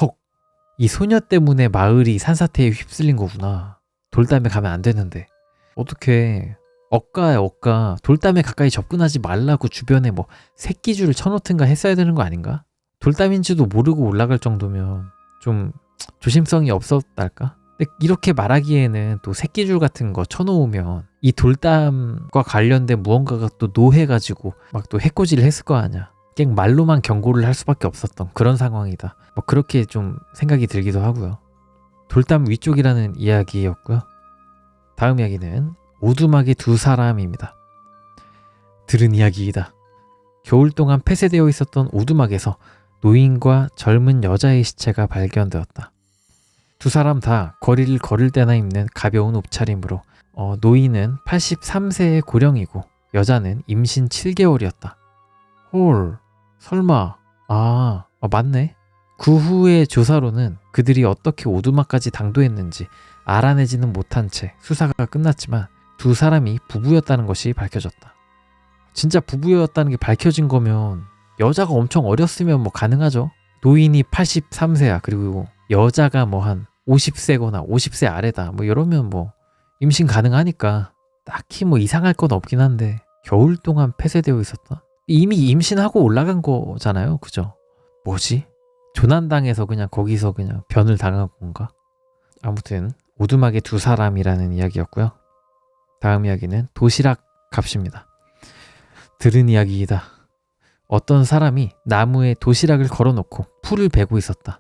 헉, 이 소녀 때문에 마을이 산사태에 휩쓸린 거구나. 돌담에 가면 안 되는데. 어떻게 억가야 억가. 돌담에 가까이 접근하지 말라고 주변에 뭐 새끼줄을 쳐놓든가 했어야 되는 거 아닌가? 돌담인지도 모르고 올라갈 정도면 좀 조심성이 없었달까? 근데 이렇게 말하기에는 또 새끼줄 같은 거 쳐놓으면 이 돌담과 관련된 무언가가 또 노해가지고 막 또 해코지를 했을 거 아니야. 그냥 말로만 경고를 할 수밖에 없었던 그런 상황이다. 뭐 그렇게 좀 생각이 들기도 하고요. 돌담 위쪽이라는 이야기였고요. 다음 이야기는 오두막의 두 사람입니다. 들은 이야기이다. 겨울 동안 폐쇄되어 있었던 오두막에서 노인과 젊은 여자의 시체가 발견되었다. 두 사람 다 거리를 걸을 때나 입는 가벼운 옷차림으로 노인은 83세의 고령이고 여자는 임신 7개월이었다. 헐, 설마, 맞네. 그 후의 조사로는 그들이 어떻게 오두막까지 당도했는지 알아내지는 못한 채 수사가 끝났지만 두 사람이 부부였다는 것이 밝혀졌다. 진짜 부부였다는 게 밝혀진 거면 여자가 엄청 어렸으면 뭐 가능하죠. 노인이 83세야. 그리고 여자가 뭐 한 50세거나 50세 아래다. 뭐 이러면 뭐 임신 가능하니까 딱히 뭐 이상할 건 없긴 한데 겨울 동안 폐쇄되어 있었다? 이미 임신하고 올라간 거잖아요. 그죠? 뭐지? 조난당해서 그냥 거기서 그냥 변을 당한 건가? 아무튼 오두막의 두 사람이라는 이야기였고요. 다음 이야기는 도시락 값입니다. 들은 이야기이다. 어떤 사람이 나무에 도시락을 걸어놓고 풀을 베고 있었다.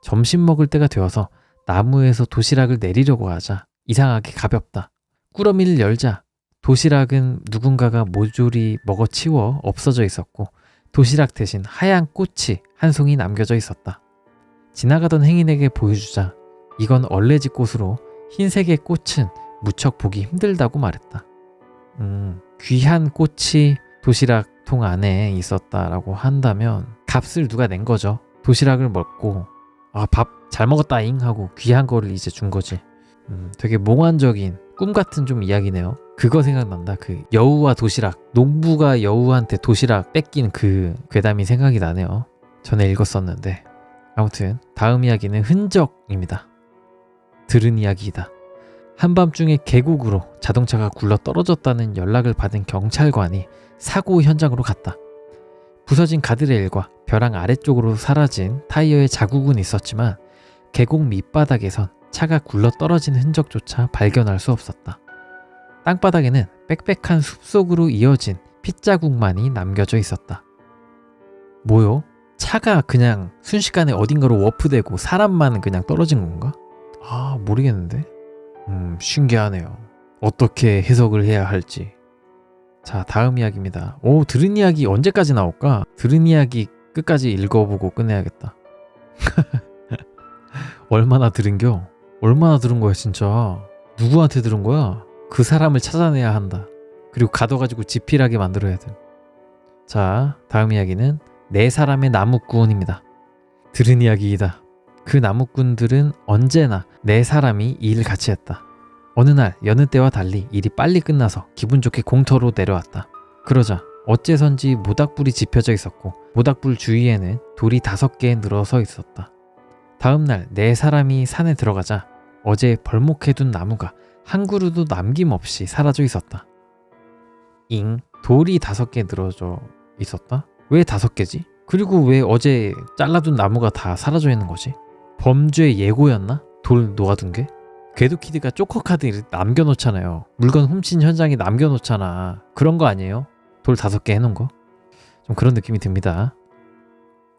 점심 먹을 때가 되어서 나무에서 도시락을 내리려고 하자 이상하게 가볍다. 꾸러미를 열자 도시락은 누군가가 모조리 먹어치워 없어져 있었고 도시락 대신 하얀 꽃이 한 송이 남겨져 있었다. 지나가던 행인에게 보여주자 이건 얼레지 꽃으로 흰색의 꽃은 무척 보기 힘들다고 말했다. 귀한 꽃이 도시락통 안에 있었다라고 한다면 값을 누가 낸 거죠. 도시락을 먹고 밥 잘 먹었다잉 하고 귀한 거를 이제 준 거지. 되게 몽환적인 꿈 같은 좀 이야기네요. 그거 생각난다. 그 여우와 도시락, 농부가 여우한테 도시락 뺏긴 그 괴담이 생각이 나네요. 전에 읽었었는데. 아무튼 다음 이야기는 흔적입니다. 들은 이야기이다. 한밤중에 계곡으로 자동차가 굴러 떨어졌다는 연락을 받은 경찰관이 사고 현장으로 갔다. 부서진 가드레일과 벼랑 아래쪽으로 사라진 타이어의 자국은 있었지만 계곡 밑바닥에선 차가 굴러 떨어진 흔적조차 발견할 수 없었다. 땅바닥에는 빽빽한 숲속으로 이어진 핏자국만이 남겨져 있었다. 뭐요? 차가 그냥 순식간에 어딘가로 워프되고 사람만 그냥 떨어진 건가? 모르겠는데. 신기하네요. 어떻게 해석을 해야 할지. 자, 다음 이야기입니다. 들은 이야기 언제까지 나올까? 들은 이야기 끝까지 읽어보고 끝내야겠다. 얼마나 들은겨? 얼마나 들은 거야 진짜. 누구한테 들은 거야? 그 사람을 찾아내야 한다. 그리고 가둬가지고 지필하게 만들어야 돼. 자, 다음 이야기는 네 사람의 나무꾼입니다. 들은 이야기이다. 그 나무꾼들은 언제나 네 사람이 일 같이 했다. 어느 날 여느 때와 달리 일이 빨리 끝나서 기분 좋게 공터로 내려왔다. 그러자 어째선지 모닥불이 지펴져 있었고 모닥불 주위에는 돌이 5개 늘어서 있었다. 다음 날 네 사람이 산에 들어가자 어제 벌목해둔 나무가 한 그루도 남김없이 사라져 있었다. 돌이 5개 늘어져 있었다? 왜 5개지? 그리고 왜 어제 잘라둔 나무가 다 사라져 있는 거지? 범죄 예고였나? 돌 놓아둔 게? 궤도키드가 쪼커카드 남겨놓잖아요. 물건 훔친 현장에 남겨놓잖아. 그런 거 아니에요? 돌 5개 해놓은 거? 좀 그런 느낌이 듭니다.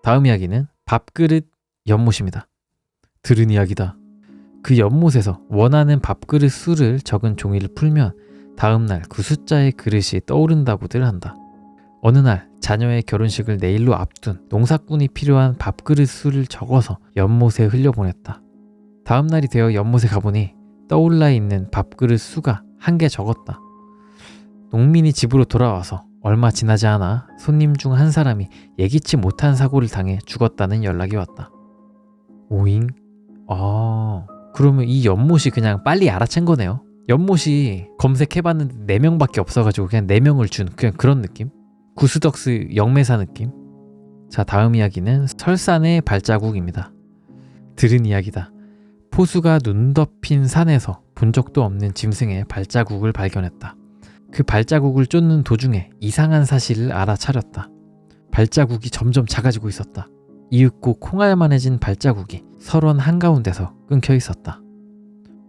다음 이야기는 밥그릇 연못입니다. 들은 이야기다. 그 연못에서 원하는 밥그릇 수를 적은 종이를 풀면 다음날 그 숫자의 그릇이 떠오른다고들 한다. 어느 날 자녀의 결혼식을 내일로 앞둔 농사꾼이 필요한 밥그릇 수를 적어서 연못에 흘려보냈다. 다음 날이 되어 연못에 가보니 떠올라 있는 밥그릇 수가 1개 적었다. 농민이 집으로 돌아와서 얼마 지나지 않아 손님 중 한 사람이 예기치 못한 사고를 당해 죽었다는 연락이 왔다. 오잉? 그러면 이 연못이 그냥 빨리 알아챈 거네요. 연못이 검색해봤는데 4명밖에 없어가지고 그냥 4명을 준 그냥 그런 느낌? 구스덕스 영매사 느낌? 자, 다음 이야기는 설산의 발자국입니다. 들은 이야기다. 포수가 눈 덮인 산에서 본 적도 없는 짐승의 발자국을 발견했다. 그 발자국을 쫓는 도중에 이상한 사실을 알아차렸다. 발자국이 점점 작아지고 있었다. 이윽고 콩알만해진 발자국이 설원 한가운데서 끊겨 있었다.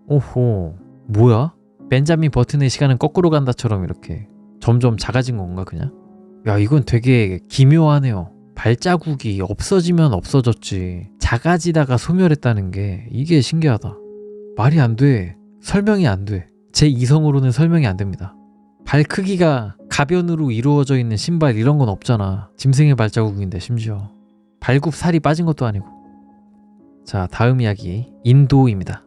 오호, 뭐야? 벤자민 버튼의 시간은 거꾸로 간다처럼 이렇게 점점 작아진 건가 그냥? 야, 이건 되게 기묘하네요. 발자국이 없어지면 없어졌지 작아지다가 소멸했다는 게 이게 신기하다. 말이 안 돼. 설명이 안 돼. 제 이성으로는 설명이 안 됩니다. 발 크기가 가변으로 이루어져 있는 신발 이런 건 없잖아. 짐승의 발자국인데 심지어 발굽 살이 빠진 것도 아니고. 자, 다음 이야기 인도입니다.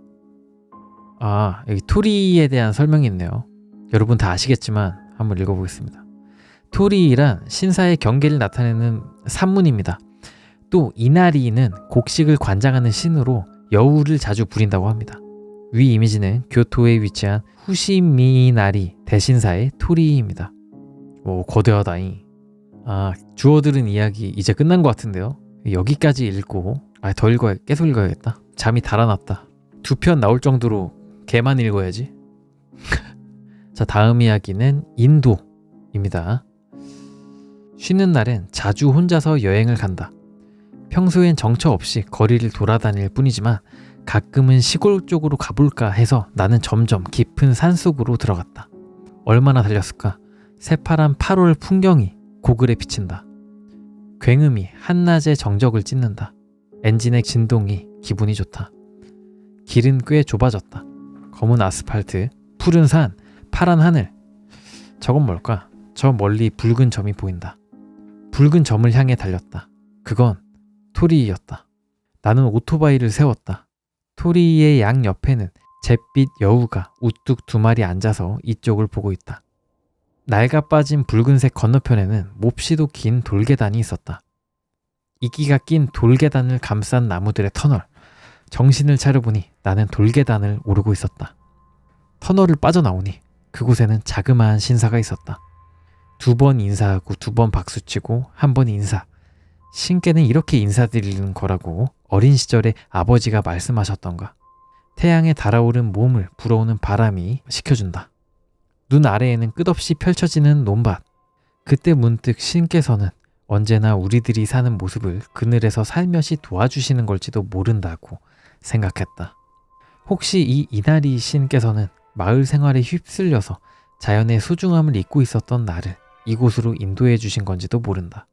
여기 토리에 대한 설명이 있네요. 여러분 다 아시겠지만 한번 읽어보겠습니다. 토리란 신사의 경계를 나타내는 산문입니다. 또 이나리는 곡식을 관장하는 신으로 여우를 자주 부린다고 합니다. 위 이미지는 교토에 위치한 후시미나리 대신사의 토리입니다. 오, 거대하다잉. 주워들은 이야기 이제 끝난 것 같은데요. 여기까지 읽고 더 읽어야 계속 읽어야겠다. 잠이 달아났다. 2편 나올 정도로 개만 읽어야지. 자, 다음 이야기는 인도입니다. 쉬는 날엔 자주 혼자서 여행을 간다. 평소엔 정처 없이 거리를 돌아다닐 뿐이지만 가끔은 시골 쪽으로 가볼까 해서 나는 점점 깊은 산속으로 들어갔다. 얼마나 달렸을까? 새파란 8월 풍경이 고글에 비친다. 굉음이 한낮의 정적을 찢는다. 엔진의 진동이 기분이 좋다. 길은 꽤 좁아졌다. 검은 아스팔트, 푸른 산, 파란 하늘. 저건 뭘까? 저 멀리 붉은 점이 보인다. 붉은 점을 향해 달렸다. 그건 토리이였다. 나는 오토바이를 세웠다. 토리의 양 옆에는 잿빛 여우가 우뚝 2마리 앉아서 이쪽을 보고 있다. 낡아 빠진 붉은색 건너편에는 몹시도 긴 돌계단이 있었다. 이끼가 낀 돌계단을 감싼 나무들의 터널. 정신을 차려보니 나는 돌계단을 오르고 있었다. 터널을 빠져나오니 그곳에는 자그마한 신사가 있었다. 2번 인사하고 2번 박수치고 1번 인사. 신께는 이렇게 인사드리는 거라고 어린 시절에 아버지가 말씀하셨던가. 태양에 달아오른 몸을 불어오는 바람이 식혀준다. 눈 아래에는 끝없이 펼쳐지는 논밭. 그때 문득 신께서는 언제나 우리들이 사는 모습을 그늘에서 살며시 도와주시는 걸지도 모른다고 생각했다. 혹시 이 이나리 신께서는 마을 생활에 휩쓸려서 자연의 소중함을 잊고 있었던 나를 이곳으로 인도해 주신 건지도 모른다.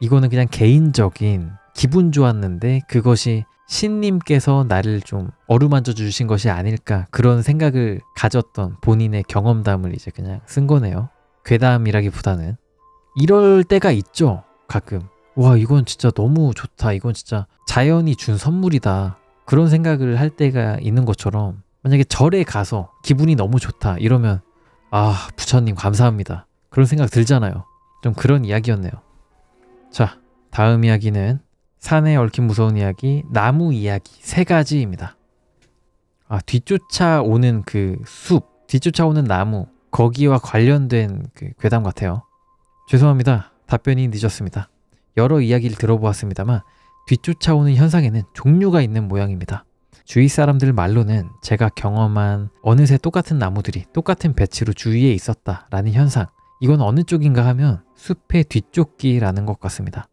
이거는 그냥 개인적인 기분 좋았는데 그것이 신님께서 나를 좀 어루만져 주신 것이 아닐까 그런 생각을 가졌던 본인의 경험담을 이제 그냥 쓴 거네요. 괴담이라기보다는. 이럴 때가 있죠. 가끔. 와, 이건 진짜 너무 좋다. 이건 진짜 자연이 준 선물이다. 그런 생각을 할 때가 있는 것처럼 만약에 절에 가서 기분이 너무 좋다 이러면 아, 부처님 감사합니다. 그런 생각 들잖아요. 좀 그런 이야기였네요. 자, 다음 이야기는 산에 얽힌 무서운 이야기, 나무 이야기 3가지입니다. 뒤쫓아오는 그 숲, 뒤쫓아오는 나무, 거기와 관련된 그 괴담 같아요. 죄송합니다. 답변이 늦었습니다. 여러 이야기를 들어보았습니다만 뒤쫓아오는 현상에는 종류가 있는 모양입니다. 주위 사람들 말로는 제가 경험한 어느새 똑같은 나무들이 똑같은 배치로 주위에 있었다라는 현상, 이건 어느 쪽인가 하면 숲의 뒤쫓기라는 것 같습니다.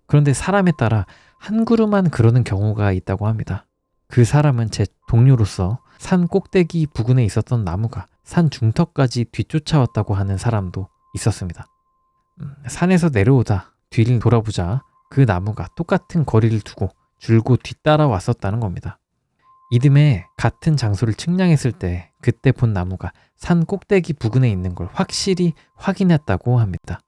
그런데 사람에 따라 한 그루만 그러는 경우가 있다고 합니다. 그 사람은 제 동료로서 산 꼭대기 부근에 있었던 나무가 산 중턱까지 뒤쫓아왔다고 하는 사람도 있었습니다. 산에서 내려오다 뒤를 돌아보자 그 나무가 똑같은 거리를 두고 줄곧 뒤따라 왔었다는 겁니다. 이듬해 같은 장소를 측량했을 때 그때 본 나무가 산 꼭대기 부근에 있는 걸 확실히 확인했다고 합니다.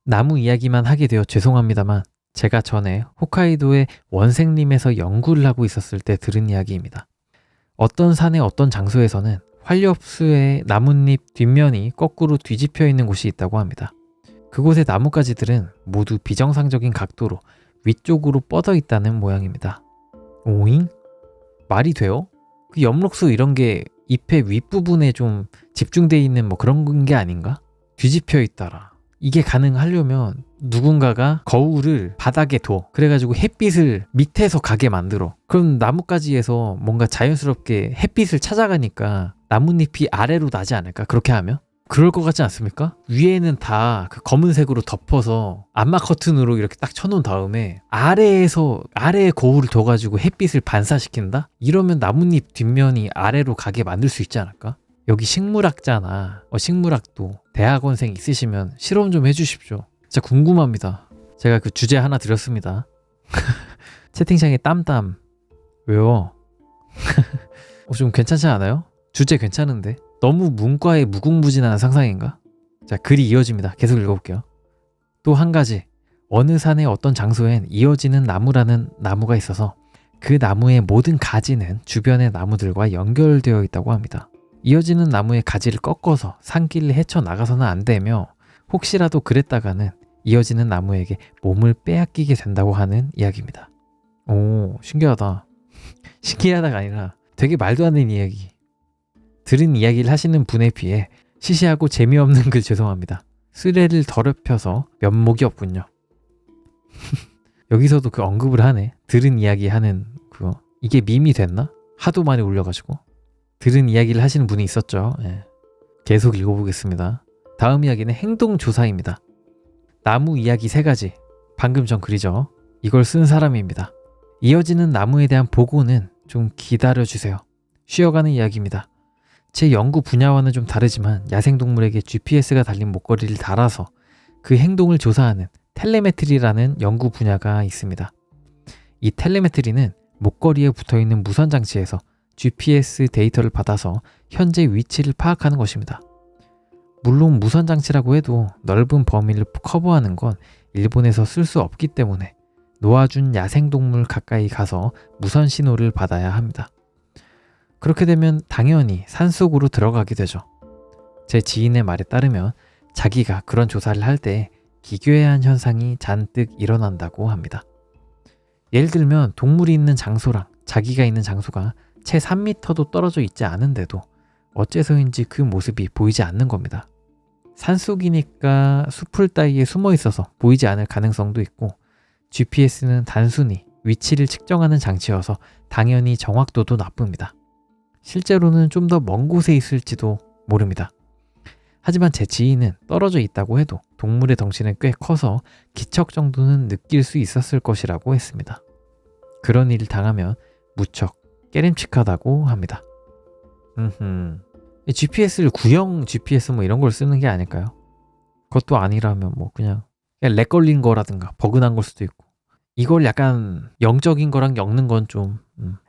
나무 이야기만 하게 되어 죄송합니다만 제가 전에 홋카이도의 원생림에서 연구를 하고 있었을 때 들은 이야기입니다. 어떤 산의 어떤 장소에서는 활엽수의 나뭇잎 뒷면이 거꾸로 뒤집혀 있는 곳이 있다고 합니다. 그곳의 나뭇가지들은 모두 비정상적인 각도로 위쪽으로 뻗어 있다는 모양입니다. 오잉? 말이 돼요? 그 엽록소 이런 게 잎의 윗부분에 좀 집중되어 있는 뭐 그런 게 아닌가? 뒤집혀 있더라. 이게 가능하려면 누군가가 거울을 바닥에 둬. 그래가지고 햇빛을 밑에서 가게 만들어. 그럼 나뭇가지에서 뭔가 자연스럽게 햇빛을 찾아가니까 나뭇잎이 아래로 나지 않을까? 그렇게 하면? 그럴 것 같지 않습니까? 위에는 다 그 검은색으로 덮어서 암막 커튼으로 이렇게 딱 쳐놓은 다음에 아래에 거울을 둬가지고 햇빛을 반사시킨다? 이러면 나뭇잎 뒷면이 아래로 가게 만들 수 있지 않을까? 여기 식물학자나 식물학도 대학원생 있으시면 실험 좀 해주십시오. 진짜 궁금합니다. 제가 그 주제 하나 드렸습니다. 채팅창에 땀땀. 왜요? 좀 괜찮지 않아요? 주제 괜찮은데? 너무 문과의 무궁무진한 상상인가? 자, 글이 이어집니다. 계속 읽어볼게요. 또 한 가지, 어느 산의 어떤 장소엔 이어지는 나무라는 나무가 있어서 그 나무의 모든 가지는 주변의 나무들과 연결되어 있다고 합니다. 이어지는 나무의 가지를 꺾어서 산길을 헤쳐나가서는 안 되며 혹시라도 그랬다가는 이어지는 나무에게 몸을 빼앗기게 된다고 하는 이야기입니다. 오, 신기하다. 신기하다가 아니라 되게 말도 안 되는 이야기. 들은 이야기를 하시는 분에 비해 시시하고 재미없는 글 죄송합니다. 쓰레를 더럽혀서 면목이 없군요. 여기서도 그 언급을 하네. 들은 이야기 하는 그거. 이게 밈이 됐나? 하도 많이 올려가지고. 들은 이야기를 하시는 분이 있었죠. 예. 계속 읽어보겠습니다. 다음 이야기는 행동조사입니다. 나무 이야기 3가지. 방금 전 글이죠. 이걸 쓴 사람입니다. 이어지는 나무에 대한 보고는 좀 기다려주세요. 쉬어가는 이야기입니다. 제 연구 분야와는 좀 다르지만 야생동물에게 GPS가 달린 목걸이를 달아서 그 행동을 조사하는 텔레메트리라는 연구 분야가 있습니다. 이 텔레메트리는 목걸이에 붙어있는 무선 장치에서 GPS 데이터를 받아서 현재 위치를 파악하는 것입니다. 물론 무선 장치라고 해도 넓은 범위를 커버하는 건 일본에서 쓸 수 없기 때문에 놓아준 야생동물 가까이 가서 무선 신호를 받아야 합니다. 그렇게 되면 당연히 산속으로 들어가게 되죠. 제 지인의 말에 따르면 자기가 그런 조사를 할 때 기괴한 현상이 잔뜩 일어난다고 합니다. 예를 들면 동물이 있는 장소랑 자기가 있는 장소가 채 3m도 떨어져 있지 않은데도 어째서인지 그 모습이 보이지 않는 겁니다. 산속이니까 숲풀 따위에 숨어 있어서 보이지 않을 가능성도 있고, GPS는 단순히 위치를 측정하는 장치여서 당연히 정확도도 나쁩니다. 실제로는 좀 더 먼 곳에 있을지도 모릅니다. 하지만 제 지인은 떨어져 있다고 해도 동물의 덩치는 꽤 커서 기척 정도는 느낄 수 있었을 것이라고 했습니다. 그런 일을 당하면 무척 깨림칙하다고 합니다. GPS를 구형 GPS 뭐 이런 걸 쓰는 게 아닐까요? 그것도 아니라면 뭐 그냥 렉 걸린 거라든가 버그난 걸 수도 있고, 이걸 약간 영적인 거랑 엮는 건 좀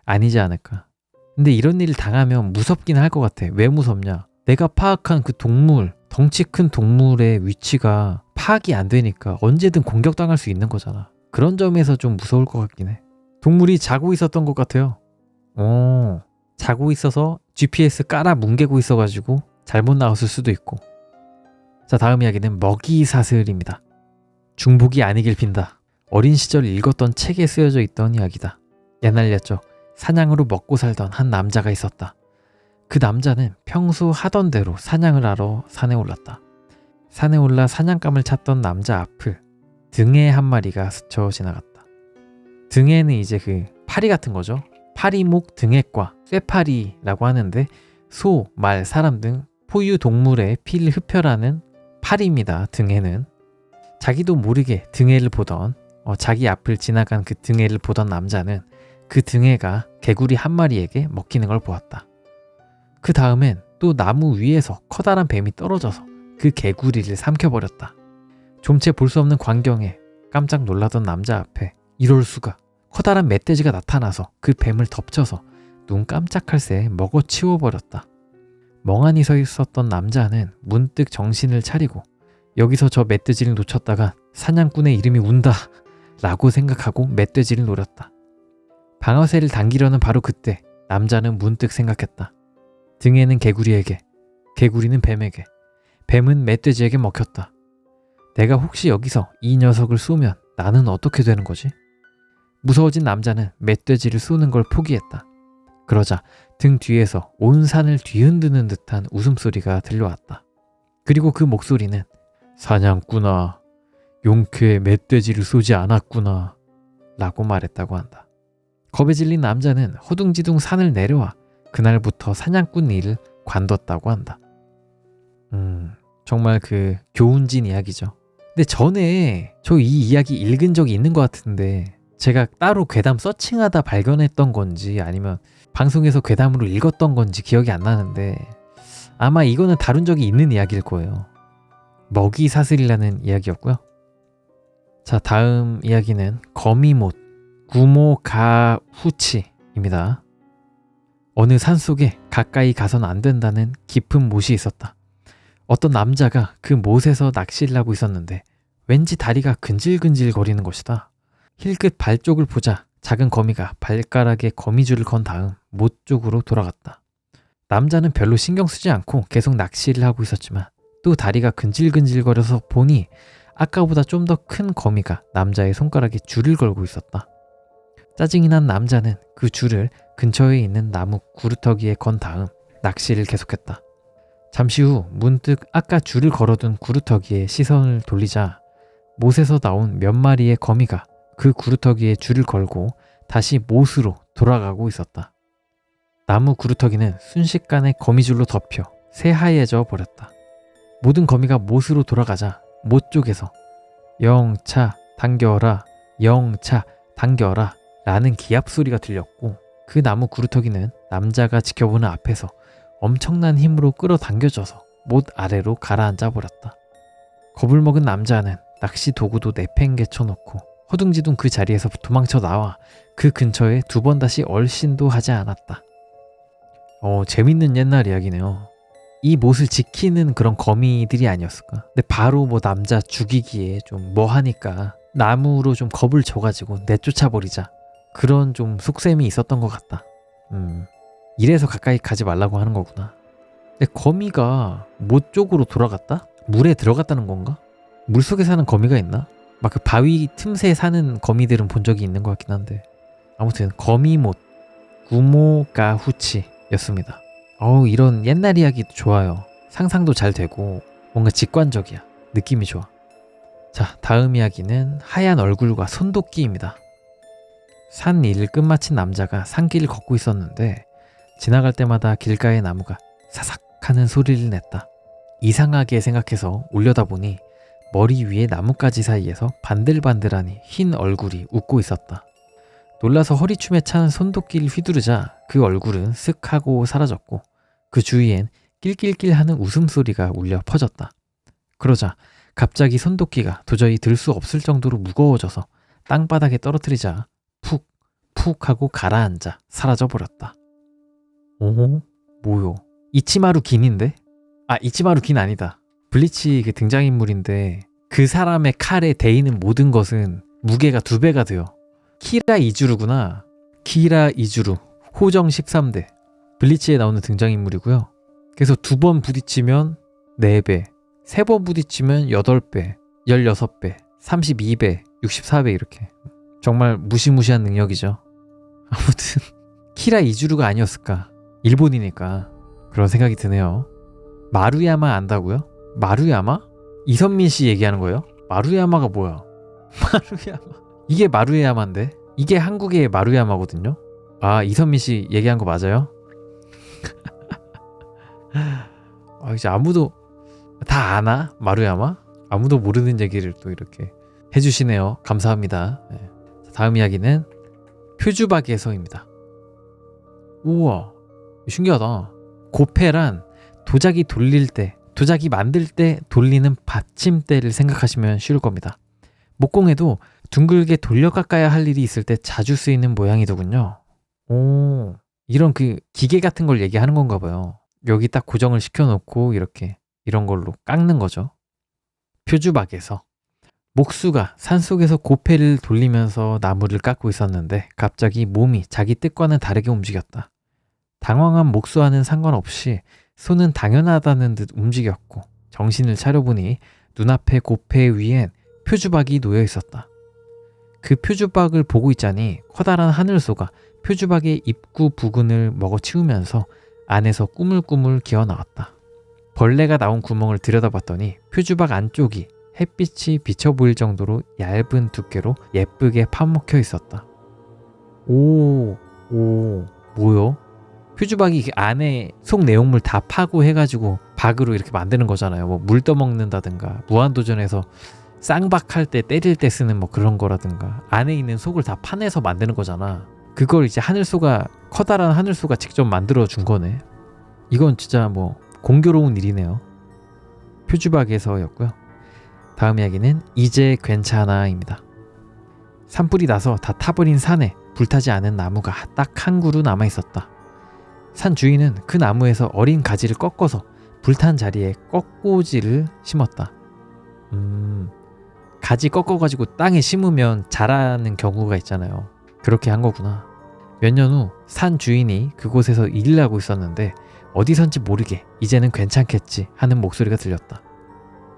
아니지 않을까. 근데 이런 일을 당하면 무섭긴 할 것 같아. 왜 무섭냐? 내가 파악한 그 동물, 덩치 큰 동물의 위치가 파악이 안 되니까 언제든 공격당할 수 있는 거잖아. 그런 점에서 좀 무서울 것 같긴 해. 동물이 자고 있었던 것 같아요. 자고 있어서 GPS 깔아 뭉개고 있어가지고 잘못 나왔을 수도 있고. 자, 다음 이야기는 먹이 사슬입니다. 중복이 아니길 빈다. 어린 시절 읽었던 책에 쓰여져 있던 이야기다. 옛날 옛적 사냥으로 먹고 살던 한 남자가 있었다. 그 남자는 평소 하던 대로 사냥을 하러 산에 올랐다. 산에 올라 사냥감을 찾던 남자 앞을 등에 한 마리가 스쳐 지나갔다. 등에는 이제 그 파리 같은 거죠. 파리목 등액과 쇠파리라고 하는데, 소, 말, 사람 등 포유 동물의 피를 흡혈하는 파리입니다. 등에는. 자기도 모르게 등에를 보던 자기 앞을 지나간 그 등에를 보던 남자는 그 등에가 개구리 한 마리에게 먹히는 걸 보았다. 그 다음엔 또 나무 위에서 커다란 뱀이 떨어져서 그 개구리를 삼켜버렸다. 좀채 볼 수 없는 광경에 깜짝 놀라던 남자 앞에 이럴 수가, 커다란 멧돼지가 나타나서 그 뱀을 덮쳐서 눈 깜짝할 새에 먹어 치워버렸다. 멍하니 서 있었던 남자는 문득 정신을 차리고 여기서 저 멧돼지를 놓쳤다가 사냥꾼의 이름이 운다 라고 생각하고 멧돼지를 노렸다. 방아쇠를 당기려는 바로 그때 남자는 문득 생각했다. 등에는 개구리에게, 개구리는 뱀에게, 뱀은 멧돼지에게 먹혔다. 내가 혹시 여기서 이 녀석을 쏘면 나는 어떻게 되는 거지? 무서워진 남자는 멧돼지를 쏘는 걸 포기했다. 그러자 등 뒤에서 온 산을 뒤흔드는 듯한 웃음소리가 들려왔다. 그리고 그 목소리는 사냥꾼아, 용케 멧돼지를 쏘지 않았구나 라고 말했다고 한다. 겁에 질린 남자는 허둥지둥 산을 내려와 그날부터 사냥꾼 일을 관뒀다고 한다. 정말 그 교훈진 이야기죠. 근데 전에 저 이 이야기 읽은 적이 있는 것 같은데, 제가 따로 괴담 서칭하다 발견했던 건지 아니면 방송에서 괴담으로 읽었던 건지 기억이 안 나는데, 아마 이거는 다룬 적이 있는 이야기일 거예요. 먹이 사슬이라는 이야기였고요. 자, 다음 이야기는 거미못 구모가후치입니다. 어느 산속에 가까이 가선 안 된다는 깊은 못이 있었다. 어떤 남자가 그 못에서 낚시를 하고 있었는데 왠지 다리가 근질근질 거리는 것이다. 힐끗 발쪽을 보자 작은 거미가 발가락에 거미줄을 건 다음 못 쪽으로 돌아갔다. 남자는 별로 신경 쓰지 않고 계속 낚시를 하고 있었지만 또 다리가 근질근질거려서 보니 아까보다 좀 더 큰 거미가 남자의 손가락에 줄을 걸고 있었다. 짜증이 난 남자는 그 줄을 근처에 있는 나무 구루터기에 건 다음 낚시를 계속했다. 잠시 후 문득 아까 줄을 걸어둔 구루터기에 시선을 돌리자 못에서 나온 몇 마리의 거미가 그 구루터기에 줄을 걸고 다시 못으로 돌아가고 있었다. 나무 구루터기는 순식간에 거미줄로 덮여 새하얘져 버렸다. 모든 거미가 못으로 돌아가자 못 쪽에서 영차 당겨라, 영차 당겨라 라는 기합 소리가 들렸고, 그 나무 구루터기는 남자가 지켜보는 앞에서 엄청난 힘으로 끌어당겨져서 못 아래로 가라앉아 버렸다. 겁을 먹은 남자는 낚시 도구도 내팽개쳐놓고 허둥지둥 그 자리에서 도망쳐 나와 그 근처에 두 번 다시 얼씬도 하지 않았다. 재밌는 옛날 이야기네요. 이 못을 지키는 그런 거미들이 아니었을까? 근데 바로 뭐 남자 죽이기에 좀 뭐하니까 나무로 좀 겁을 줘가지고 내쫓아 버리자, 그런 좀 속셈이 있었던 것 같다. 이래서 가까이 가지 말라고 하는 거구나. 근데 거미가 못 쪽으로 돌아갔다? 물에 들어갔다는 건가? 물속에 사는 거미가 있나? 막 그 바위 틈새에 사는 거미들은 본 적이 있는 것 같긴 한데 아무튼 거미못 구모가후치였습니다. 이런 옛날 이야기도 좋아요. 상상도 잘 되고 뭔가 직관적이야. 느낌이 좋아. 자, 다음 이야기는 하얀 얼굴과 손도끼입니다. 산 일을 끝마친 남자가 산길을 걷고 있었는데 지나갈 때마다 길가의 나무가 사삭 하는 소리를 냈다. 이상하게 생각해서 올려다보니 머리 위에 나뭇가지 사이에서 반들반들하니 흰 얼굴이 웃고 있었다. 놀라서 허리춤에 찬 손도끼를 휘두르자 그 얼굴은 쓱 하고 사라졌고 그 주위엔 낄낄낄 하는 웃음소리가 울려 퍼졌다. 그러자 갑자기 손도끼가 도저히 들 수 없을 정도로 무거워져서 땅바닥에 떨어뜨리자 푹 하고 가라앉아 사라져버렸다. 오? 뭐요? 이치마루 긴인데? 아, 이치마루 긴 아니다. 블리치 그 등장인물인데 그 사람의 칼에 대이는 모든 것은 무게가 2배가 돼요. 키라 이주루구나. 키라 이주루 호정 13대 블리치에 나오는 등장인물이고요. 그래서 2번 부딪히면 4배, 3번 부딪히면 8배, 16배, 32배, 64배 이렇게. 정말 무시무시한 능력이죠. 아무튼 키라 이주루가 아니었을까. 일본이니까 그런 생각이 드네요. 마루야마 안다고요? 마루야마? 이선민 씨 얘기하는 거예요? 마루야마가 뭐야? 마루야마. 이게 마루야마인데? 이게 한국의 마루야마거든요? 아, 이선민 씨 얘기한 거 맞아요? 이제 아무도 다 아나? 마루야마? 아무도 모르는 얘기를 또 이렇게 해주시네요. 감사합니다. 네. 다음 이야기는 표주박에서입니다. 우와, 신기하다. 고페란 도자기 만들 때 돌리는 받침대를 생각하시면 쉬울 겁니다. 목공에도 둥글게 돌려 깎아야 할 일이 있을 때 자주 쓰이는 모양이더군요. 오, 이런 그 기계 같은 걸 얘기하는 건가 봐요. 여기 딱 고정을 시켜놓고 이렇게 이런 걸로 깎는 거죠. 표주박에서 목수가 산속에서 고패를 돌리면서 나무를 깎고 있었는데 갑자기 몸이 자기 뜻과는 다르게 움직였다. 당황한 목수와는 상관없이 손은 당연하다는 듯 움직였고 정신을 차려보니 눈앞의 고패 위엔 표주박이 놓여 있었다. 그 표주박을 보고 있자니 커다란 하늘소가 표주박의 입구 부근을 먹어치우면서 안에서 꾸물꾸물 기어나왔다. 벌레가 나온 구멍을 들여다봤더니 표주박 안쪽이 햇빛이 비쳐 보일 정도로 얇은 두께로 예쁘게 파먹혀 있었다. 오, 뭐요? 표주박이 안에 속 내용물 다 파고 해가지고 박으로 이렇게 만드는 거잖아요. 뭐 물 떠먹는다든가 무한도전에서 쌍박할 때 때릴 때 쓰는 뭐 그런 거라든가 안에 있는 속을 다 파내서 만드는 거잖아. 그걸 이제 커다란 하늘소가 직접 만들어 준 거네. 이건 진짜 뭐 공교로운 일이네요. 표주박에서였고요. 다음 이야기는 이제 괜찮아입니다. 산불이 나서 다 타버린 산에 불타지 않은 나무가 딱 한 그루 남아 있었다. 산 주인은 그 나무에서 어린 가지를 꺾어서 불탄 자리에 꺾꽂이를 심었다. 가지 꺾어가지고 땅에 심으면 자라는 경우가 있잖아요. 그렇게 한 거구나. 몇 년 후 산 주인이 그곳에서 일을 하고 있었는데 어디선지 모르게 이제는 괜찮겠지 하는 목소리가 들렸다.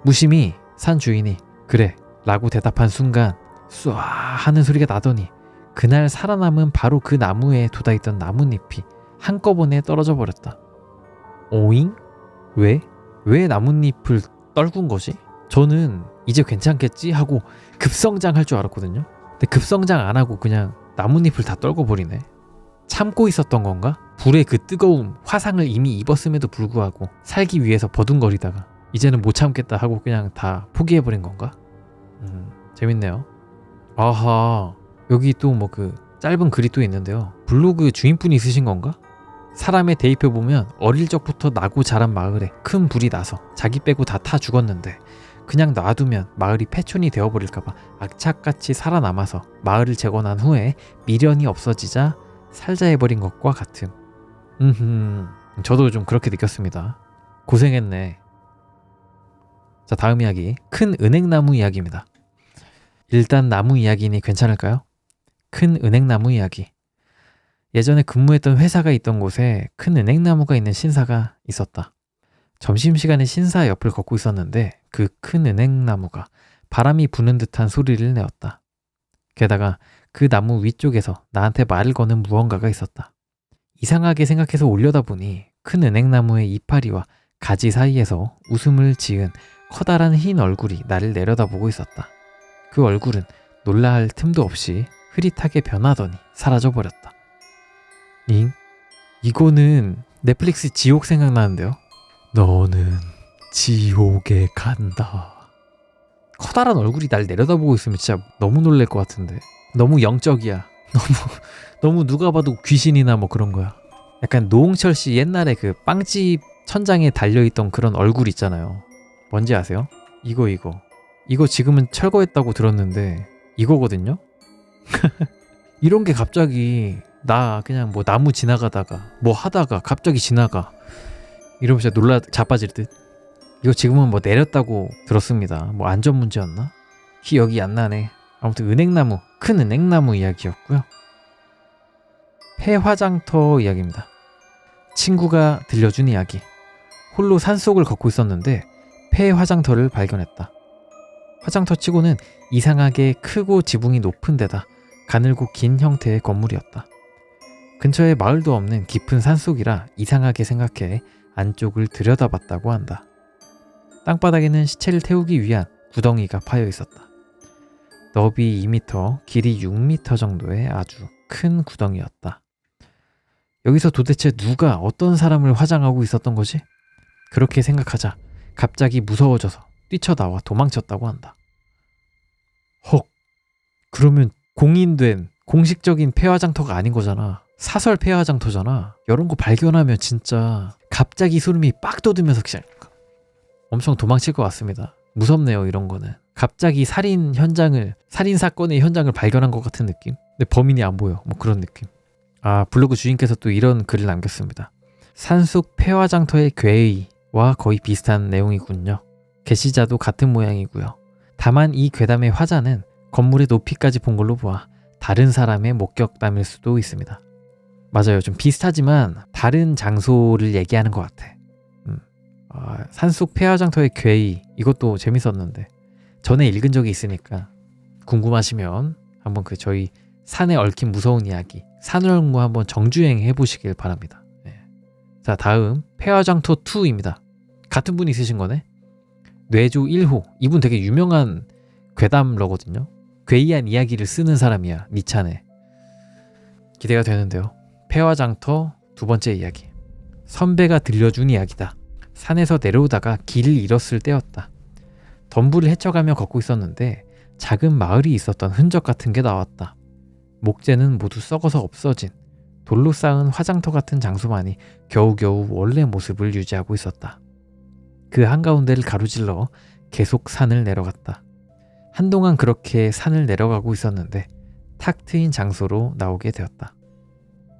무심히 산 주인이 그래 라고 대답한 순간 쏴 하는 소리가 나더니 그날 살아남은 바로 그 나무에 돋아있던 나뭇잎이 한꺼번에 떨어져 버렸다. 오잉? 왜? 왜 나뭇잎을 떨군 거지? 저는 이제 괜찮겠지 하고 급성장할 줄 알았거든요. 근데 급성장 안 하고 그냥 나뭇잎을 다 떨궈 버리네. 참고 있었던 건가? 불의 그 뜨거움, 화상을 이미 입었음에도 불구하고 살기 위해서 버둥거리다가 이제는 못 참겠다 하고 그냥 다 포기해버린 건가? 재밌네요. 아하, 여기 또 뭐 그 짧은 글이 또 있는데요. 블로그 주인분이 쓰신 건가? 사람에 대입해보면 어릴 적부터 나고 자란 마을에 큰 불이 나서 자기 빼고 다 타 죽었는데 그냥 놔두면 마을이 폐촌이 되어버릴까봐 악착같이 살아남아서 마을을 재건한 후에 미련이 없어지자 살자 해버린 것과 같음. 저도 좀 그렇게 느꼈습니다. 고생했네. 자, 다음 이야기 큰 은행나무 이야기입니다. 일단 나무 이야기니 괜찮을까요? 큰 은행나무 이야기. 예전에 근무했던 회사가 있던 곳에 큰 은행나무가 있는 신사가 있었다. 점심시간에 신사 옆을 걷고 있었는데 그 큰 은행나무가 바람이 부는 듯한 소리를 내었다. 게다가 그 나무 위쪽에서 나한테 말을 거는 무언가가 있었다. 이상하게 생각해서 올려다보니 큰 은행나무의 이파리와 가지 사이에서 웃음을 지은 커다란 흰 얼굴이 나를 내려다보고 있었다. 그 얼굴은 놀라할 틈도 없이 흐릿하게 변하더니 사라져버렸다. 이거는 넷플릭스 지옥 생각나는데요? 너는 지옥에 간다. 커다란 얼굴이 날 내려다보고 있으면 진짜 너무 놀랄 것 같은데. 너무 영적이야. 너무 누가 봐도 귀신이나 뭐 그런 거야. 약간 노홍철 씨 옛날에 그 빵집 천장에 달려있던 그런 얼굴 있잖아요. 뭔지 아세요? 이거 지금은 철거했다고 들었는데 이거거든요? 이런 게 갑자기 나 그냥 뭐 나무 지나가다가 뭐 하다가 갑자기 지나가 이러면 진짜 놀라 자빠질 듯. 이거 지금은 뭐 내렸다고 들었습니다. 뭐 안전 문제였나? 기억이 안 나네. 아무튼 은행나무, 큰 은행나무 이야기였고요. 폐화장터 이야기입니다. 친구가 들려준 이야기. 홀로 산속을 걷고 있었는데 폐화장터를 발견했다. 화장터 치고는 이상하게 크고 지붕이 높은 데다 가늘고 긴 형태의 건물이었다. 근처에 마을도 없는 깊은 산속이라 이상하게 생각해 안쪽을 들여다봤다고 한다. 땅바닥에는 시체를 태우기 위한 구덩이가 파여 있었다. 너비 2m, 길이 6m 정도의 아주 큰 구덩이였다. 여기서 도대체 누가 어떤 사람을 화장하고 있었던 거지? 그렇게 생각하자 갑자기 무서워져서 뛰쳐나와 도망쳤다고 한다. 헉, 그러면 공인된 공식적인 폐화장터가 아닌 거잖아. 사설 폐화장터잖아. 이런 거 발견하면 진짜 갑자기 소름이 빡 돋으면서 그냥 엄청 도망칠 것 같습니다. 무섭네요, 이런 거는. 갑자기 살인 사건의 현장을 발견한 것 같은 느낌? 근데 범인이 안 보여. 뭐 그런 느낌. 블로그 주인께서 또 이런 글을 남겼습니다. 산속 폐화장터의 괴의와 거의 비슷한 내용이군요. 게시자도 같은 모양이고요. 다만 이 괴담의 화자는 건물의 높이까지 본 걸로 보아 다른 사람의 목격담일 수도 있습니다. 맞아요. 좀 비슷하지만 다른 장소를 얘기하는 것 같아. 산속 폐화장터의 괴의, 이것도 재밌었는데 전에 읽은 적이 있으니까 궁금하시면 한번 저희 산에 얽힌 무서운 이야기 산울무 한번 정주행 해보시길 바랍니다. 네. 자, 다음 폐화장터 2입니다. 같은 분이 쓰신 거네. 뇌조 1호, 이분 되게 유명한 괴담러거든요. 괴이한 이야기를 쓰는 사람이야, 니찬에. 기대가 되는데요. 폐화장터 2번째 이야기. 선배가 들려준 이야기다. 산에서 내려오다가 길을 잃었을 때였다. 덤불을 헤쳐가며 걷고 있었는데 작은 마을이 있었던 흔적 같은 게 나왔다. 목재는 모두 썩어서 없어진 돌로 쌓은 화장터 같은 장소만이 겨우겨우 원래 모습을 유지하고 있었다. 그 한가운데를 가로질러 계속 산을 내려갔다. 한동안 그렇게 산을 내려가고 있었는데 탁 트인 장소로 나오게 되었다.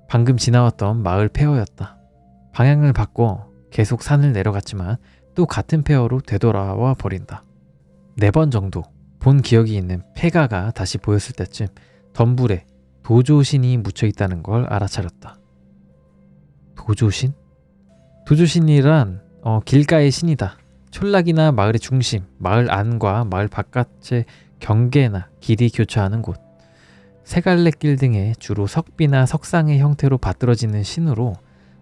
방금 지나왔던 마을 폐허였다. 방향을 바꿔 계속 산을 내려갔지만 또 같은 폐허로 되돌아와 버린다. 4번 정도 본 기억이 있는 폐가가 다시 보였을 때쯤 덤불에 도조신이 묻혀있다는 걸 알아차렸다. 도조신? 도조신이란 길가의 신이다. 촌락이나 마을의 중심, 마을 안과 마을 바깥의 경계나 길이 교차하는 곳, 세갈래길 등의 주로 석비나 석상의 형태로 받들어지는 신으로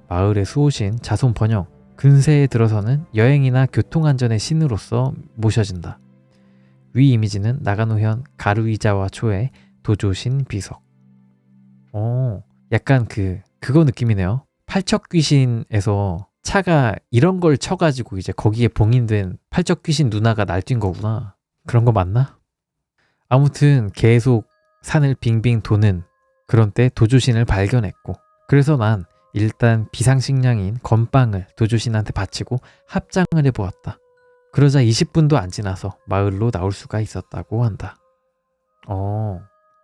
마을의 수호신, 자손 번영, 근세에 들어서는 여행이나 교통안전의 신으로서 모셔진다. 위 이미지는 나가노현 가루이자와 초의 도조신 비석. 약간 그거 느낌이네요. 팔척귀신에서 차가 이런 걸 쳐가지고 이제 거기에 봉인된 팔척귀신 누나가 날뛴 거구나. 그런 거 맞나? 아무튼 계속 산을 빙빙 도는 그런 때 도조신을 발견했고, 그래서 난 일단 비상식량인 건빵을 도조신한테 바치고 합장을 해보았다. 그러자 20분도 안 지나서 마을로 나올 수가 있었다고 한다.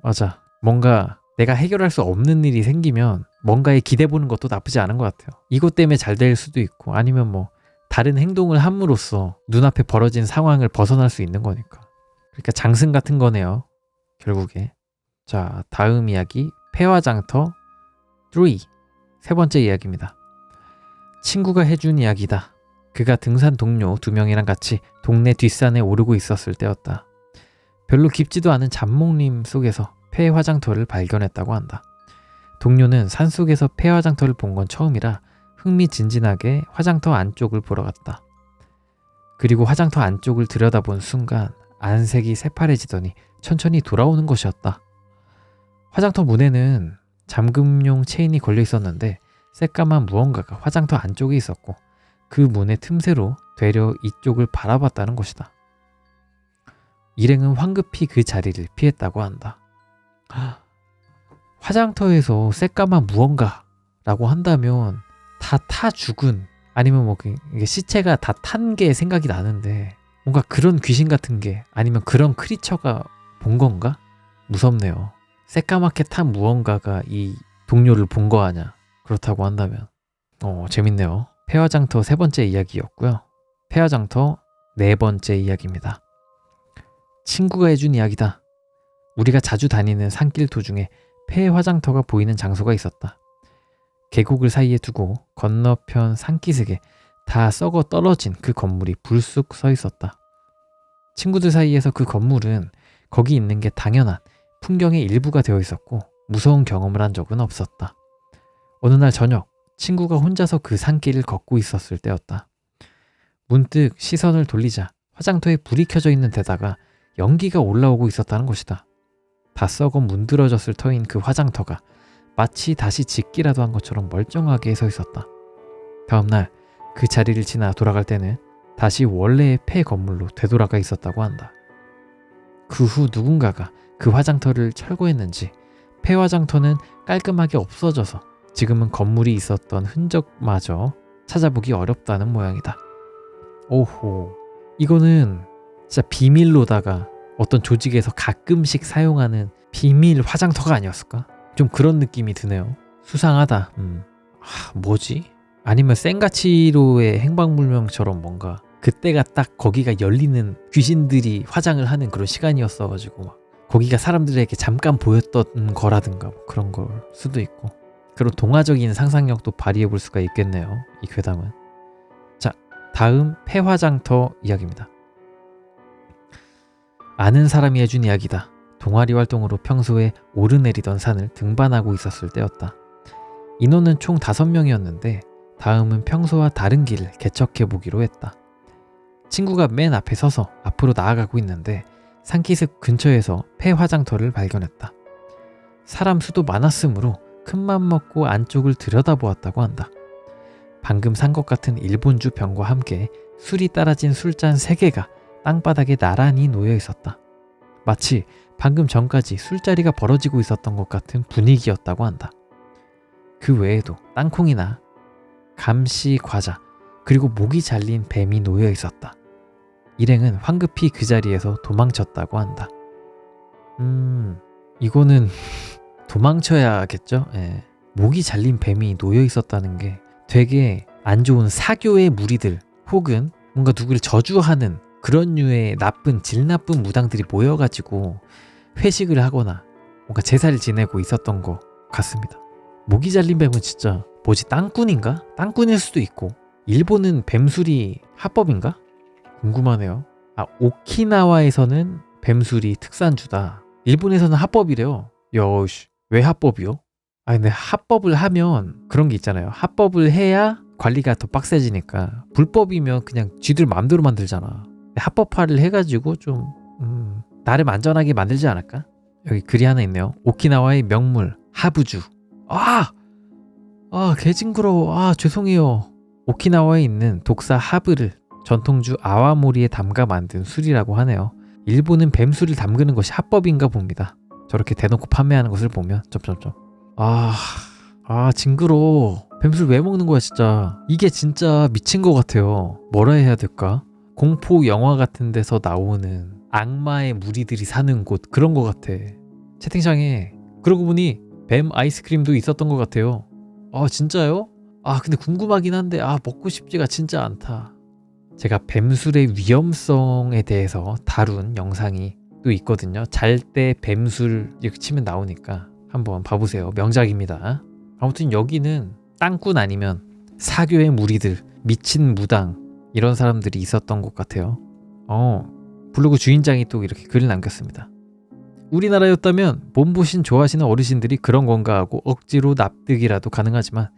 맞아. 뭔가 내가 해결할 수 없는 일이 생기면 뭔가에 기대보는 것도 나쁘지 않은 것 같아요. 이것 때문에 잘 될 수도 있고 아니면 뭐 다른 행동을 함으로써 눈앞에 벌어진 상황을 벗어날 수 있는 거니까. 그러니까 장승 같은 거네요, 결국에. 자, 다음 이야기 폐화장터 3. 3번째 이야기입니다. 친구가 해준 이야기다. 그가 등산 동료 2명이랑 같이 동네 뒷산에 오르고 있었을 때였다. 별로 깊지도 않은 잡목림 속에서 폐 화장터를 발견했다고 한다. 동료는 산속에서 폐 화장터를 본 건 처음이라 흥미진진하게 화장터 안쪽을 보러 갔다. 그리고 화장터 안쪽을 들여다본 순간 안색이 새파래지더니 천천히 돌아오는 것이었다. 화장터 문에는 잠금용 체인이 걸려 있었는데 새까만 무언가가 화장터 안쪽에 있었고 그 문의 틈새로 되려 이쪽을 바라봤다는 것이다. 일행은 황급히 그 자리를 피했다고 한다. 화장터에서 새까만 무언가라고 한다면 다 타 죽은 아니면 뭐 이게 시체가 다 탄 게 생각이 나는데 뭔가 그런 귀신 같은 게 아니면 그런 크리처가 본 건가? 무섭네요. 새까맣게 탄 무언가가 이 동료를 본 거 아냐? 그렇다고 한다면 재밌네요. 폐화장터 3번째 이야기였고요. 폐화장터 4번째 이야기입니다. 친구가 해준 이야기다. 우리가 자주 다니는 산길 도중에 폐화장터가 보이는 장소가 있었다. 계곡을 사이에 두고 건너편 산기슭에 다 썩어 떨어진 그 건물이 불쑥 서 있었다. 친구들 사이에서 그 건물은 거기 있는 게 당연한 풍경의 일부가 되어 있었고 무서운 경험을 한 적은 없었다. 어느 날 저녁 친구가 혼자서 그 산길을 걷고 있었을 때였다. 문득 시선을 돌리자 화장터에 불이 켜져 있는 데다가 연기가 올라오고 있었다는 것이다. 다 썩어 문드러졌을 터인 그 화장터가 마치 다시 짓기라도 한 것처럼 멀쩡하게 서 있었다. 다음날 그 자리를 지나 돌아갈 때는 다시 원래의 폐 건물로 되돌아가 있었다고 한다. 그 후 누군가가 그 화장터를 철거했는지 폐 화장터는 깔끔하게 없어져서 지금은 건물이 있었던 흔적마저 찾아보기 어렵다는 모양이다. 오호, 이거는 진짜 비밀로다가 어떤 조직에서 가끔씩 사용하는 비밀 화장터가 아니었을까? 좀 그런 느낌이 드네요. 수상하다. 뭐지? 아니면 센가치로의 행방불명처럼 뭔가 그때가 딱 거기가 열리는 귀신들이 화장을 하는 그런 시간이었어가지고 막 거기가 사람들에게 잠깐 보였던 거라든가 뭐 그런 걸 수도 있고 그런 동화적인 상상력도 발휘해 볼 수가 있겠네요. 이 괴담은. 자, 다음 폐화장터 이야기입니다. 아는 사람이 해준 이야기다. 동아리 활동으로 평소에 오르내리던 산을 등반하고 있었을 때였다. 인원은 총 5명이었는데 다음은 평소와 다른 길을 개척해 보기로 했다. 친구가 맨 앞에 서서 앞으로 나아가고 있는데 산기슭 근처에서 폐화장터를 발견했다. 사람 수도 많았으므로 큰맘 먹고 안쪽을 들여다보았다고 한다. 방금 산 것 같은 일본주 병과 함께 술이 따라진 술잔 3개가 땅바닥에 나란히 놓여 있었다. 마치 방금 전까지 술자리가 벌어지고 있었던 것 같은 분위기였다고 한다. 그 외에도 땅콩이나 감시 과자 그리고 목이 잘린 뱀이 놓여 있었다. 일행은 황급히 그 자리에서 도망쳤다고 한다. 이거는 도망쳐야겠죠? 예. 목이 잘린 뱀이 놓여 있었다는 게 되게 안 좋은 사교의 무리들 혹은 뭔가 누구를 저주하는 그런 류의 나쁜 질 나쁜 무당들이 모여가지고 회식을 하거나 뭔가 제사를 지내고 있었던 것 같습니다. 목이 잘린 뱀은 진짜 뭐지, 땅꾼인가? 땅꾼일 수도 있고 일본은 뱀술이 합법인가? 궁금하네요. 오키나와에서는 뱀술이 특산주다. 일본에서는 합법이래요. 여씨, 왜 합법이요? 근데 합법을 하면 그런 게 있잖아요. 합법을 해야 관리가 더 빡세지니까 불법이면 그냥 쥐들 맘대로 만들잖아. 합법화를 해가지고 좀 나름 안전하게 만들지 않을까? 여기 글이 하나 있네요. 오키나와의 명물 하부주. 개 징그러워. 죄송해요. 오키나와에 있는 독사 하부를 전통주 아와모리에 담가 만든 술이라고 하네요. 일본은 뱀술을 담그는 것이 합법인가 봅니다. 저렇게 대놓고 판매하는 것을 보면 점점점. 징그러워. 뱀술 왜 먹는 거야 진짜. 이게 진짜 미친 것 같아요. 뭐라 해야 될까? 공포 영화 같은 데서 나오는 악마의 무리들이 사는 곳 그런 것 같아. 채팅창에 그러고 보니 뱀 아이스크림도 있었던 것 같아요. 진짜요? 근데 궁금하긴 한데 먹고 싶지가 진짜 않다. 제가 뱀술의 위험성에 대해서 다룬 영상이 또 있거든요. 잘 때 뱀술 이렇게 치면 나오니까 한번 봐보세요. 명작입니다. 아무튼 여기는 땅꾼 아니면 사교의 무리들, 미친 무당 이런 사람들이 있었던 것 같아요. 블로그 주인장이 또 이렇게 글을 남겼습니다. 우리나라였다면 몸보신 좋아하시는 어르신들이 그런 건가 하고 억지로 납득이라도 가능하지만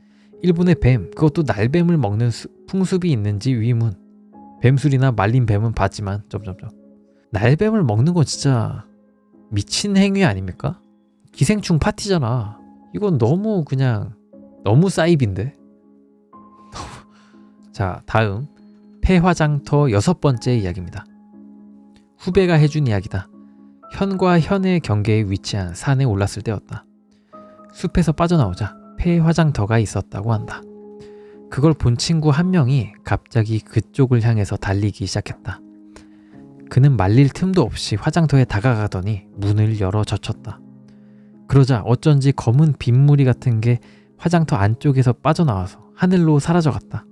일본의 뱀, 그것도 날뱀을 먹는 풍습이 있는지 의문. 뱀술이나 말린 뱀은 봤지만 날뱀을 먹는 건 진짜 미친 행위 아닙니까? 기생충 파티잖아. 이건 너무 사입인데. 자, 다음 폐화장터 6번째 이야기입니다. 후배가 해준 이야기다. 현과 현의 경계에 위치한 산에 올랐을 때였다. 숲에서 빠져나오자 폐화장터가 있었다고 한다. 그걸 본 친구 한 명이 갑자기 그쪽을 향해서 달리기 시작했다. 그는 말릴 틈도 없이 화장터에 다가가더니 문을 열어 젖혔다. 그러자 어쩐지 검은 빗무리 같은 게 화장터 안쪽에서 빠져나와서 하늘로 사라져갔다.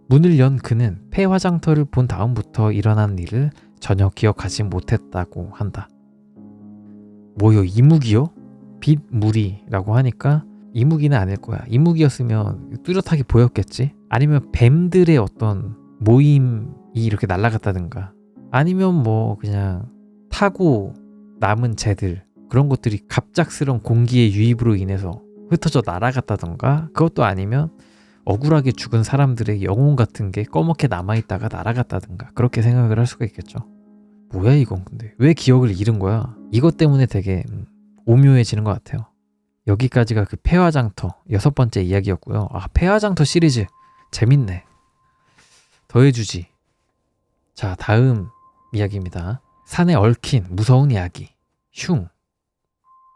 문을 연 그는 폐화장터를 본 다음부터 일어난 일을 전혀 기억하지 못했다고 한다. 뭐요? 이무기요? 빗무리라고 하니까 이무기는 아닐 거야. 이무기였으면 뚜렷하게 보였겠지? 아니면 뱀들의 어떤 모임이 이렇게 날아갔다든가, 아니면 뭐 그냥 타고 남은 재들, 그런 것들이 갑작스러운 공기의 유입으로 인해서 흩어져 날아갔다던가, 그것도 아니면 억울하게 죽은 사람들의 영혼 같은 게 꺼멓게 남아있다가 날아갔다든가, 그렇게 생각을 할 수가 있겠죠. 뭐야 이건 근데 왜 기억을 잃은 거야? 이것 때문에 되게 오묘해지는 것 같아요. 여기까지가 그 폐화장터 6번째 이야기였고요. 폐화장터 시리즈 재밌네. 더해주지. 자, 다음 이야기입니다. 산에 얽힌 무서운 이야기. 흉.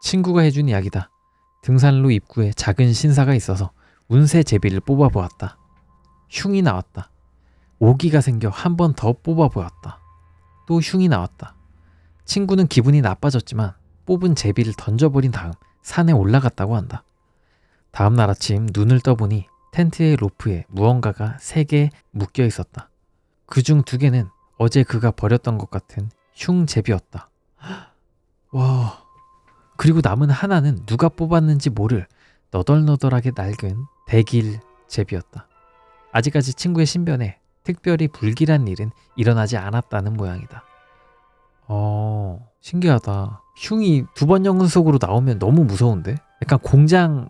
친구가 해준 이야기다. 등산로 입구에 작은 신사가 있어서 운세 제비를 뽑아보았다. 흉이 나왔다. 오기가 생겨 한 번 더 뽑아보았다. 또 흉이 나왔다. 친구는 기분이 나빠졌지만 뽑은 제비를 던져버린 다음 산에 올라갔다고 한다. 다음날 아침 눈을 떠보니 텐트의 로프에 무언가가 3개 묶여 있었다. 그중 2개는 어제 그가 버렸던 것 같은 흉 제비였다. 와. 그리고 남은 하나는 누가 뽑았는지 모를 너덜너덜하게 낡은 대길 제비였다. 아직까지 친구의 신변에 특별히 불길한 일은 일어나지 않았다는 모양이다. 신기하다. 흉이 2번 연속으로 나오면 너무 무서운데? 약간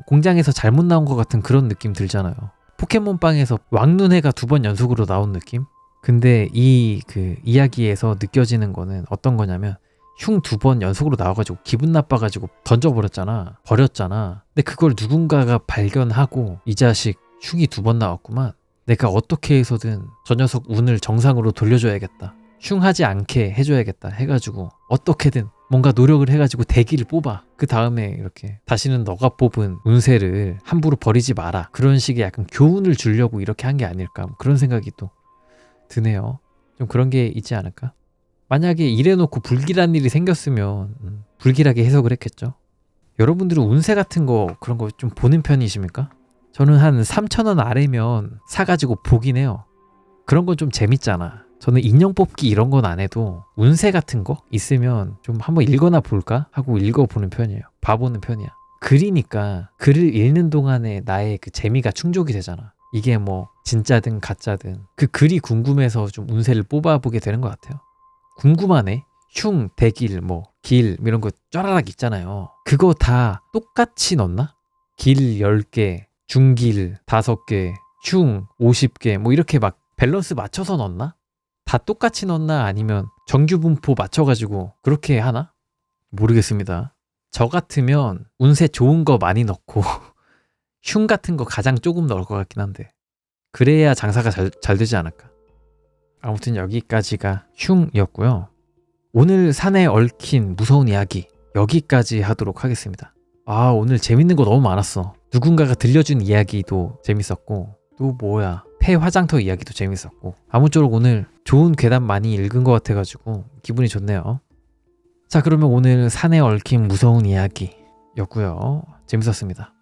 공장에서 잘못 나온 것 같은 그런 느낌 들잖아요. 포켓몬빵에서 왕눈해가 2번 연속으로 나온 느낌? 근데 이 이야기에서 느껴지는 거는 어떤 거냐면, 흉 2번 연속으로 나와가지고 기분 나빠가지고 던져버렸잖아. 버렸잖아. 근데 그걸 누군가가 발견하고, 이 자식 흉이 2번 나왔구만. 내가 어떻게 해서든 저 녀석 운을 정상으로 돌려줘야겠다. 흉하지 않게 해줘야겠다 해가지고 어떻게든 뭔가 노력을 해가지고 대기를 뽑아. 그 다음에 이렇게 다시는 너가 뽑은 운세를 함부로 버리지 마라. 그런 식의 약간 교훈을 주려고 이렇게 한 게 아닐까. 그런 생각이 또 드네요. 좀 그런 게 있지 않을까? 만약에 이래놓고 불길한 일이 생겼으면 불길하게 해석을 했겠죠. 여러분들은 운세 같은 거 그런 거 좀 보는 편이십니까? 저는 한 3,000원 아래면 사가지고 보긴 해요. 그런 건 좀 재밌잖아. 저는 인형 뽑기 이런 건 안 해도 운세 같은 거 있으면 좀 한번 읽어나 볼까 하고 읽어보는 편이에요. 봐보는 편이야. 글이니까 글을 읽는 동안에 나의 그 재미가 충족이 되잖아. 이게 뭐 진짜든 가짜든 그 글이 궁금해서 좀 운세를 뽑아보게 되는 것 같아요. 궁금하네. 흉, 대길, 뭐 길 이런 거 쫘라락 있잖아요. 그거 다 똑같이 넣나? 길 10개, 중길 5개, 흉 50개 뭐 이렇게 막 밸런스 맞춰서 넣나? 다 똑같이 넣나? 아니면 정규 분포 맞춰가지고 그렇게 하나? 모르겠습니다. 저 같으면 운세 좋은 거 많이 넣고 흉 같은 거 가장 조금 넣을 것 같긴 한데, 그래야 장사가 잘 되지 않을까. 아무튼 여기까지가 흉이었고요. 오늘 산에 얽힌 무서운 이야기 여기까지 하도록 하겠습니다. 오늘 재밌는 거 너무 많았어. 누군가가 들려준 이야기도 재밌었고, 또 뭐야, 폐화장터 이야기도 재밌었고, 아무쪼록 오늘 좋은 괴담 많이 읽은 것 같아가지고 기분이 좋네요. 자, 그러면 오늘 산에 얽힌 무서운 이야기였고요. 재밌었습니다.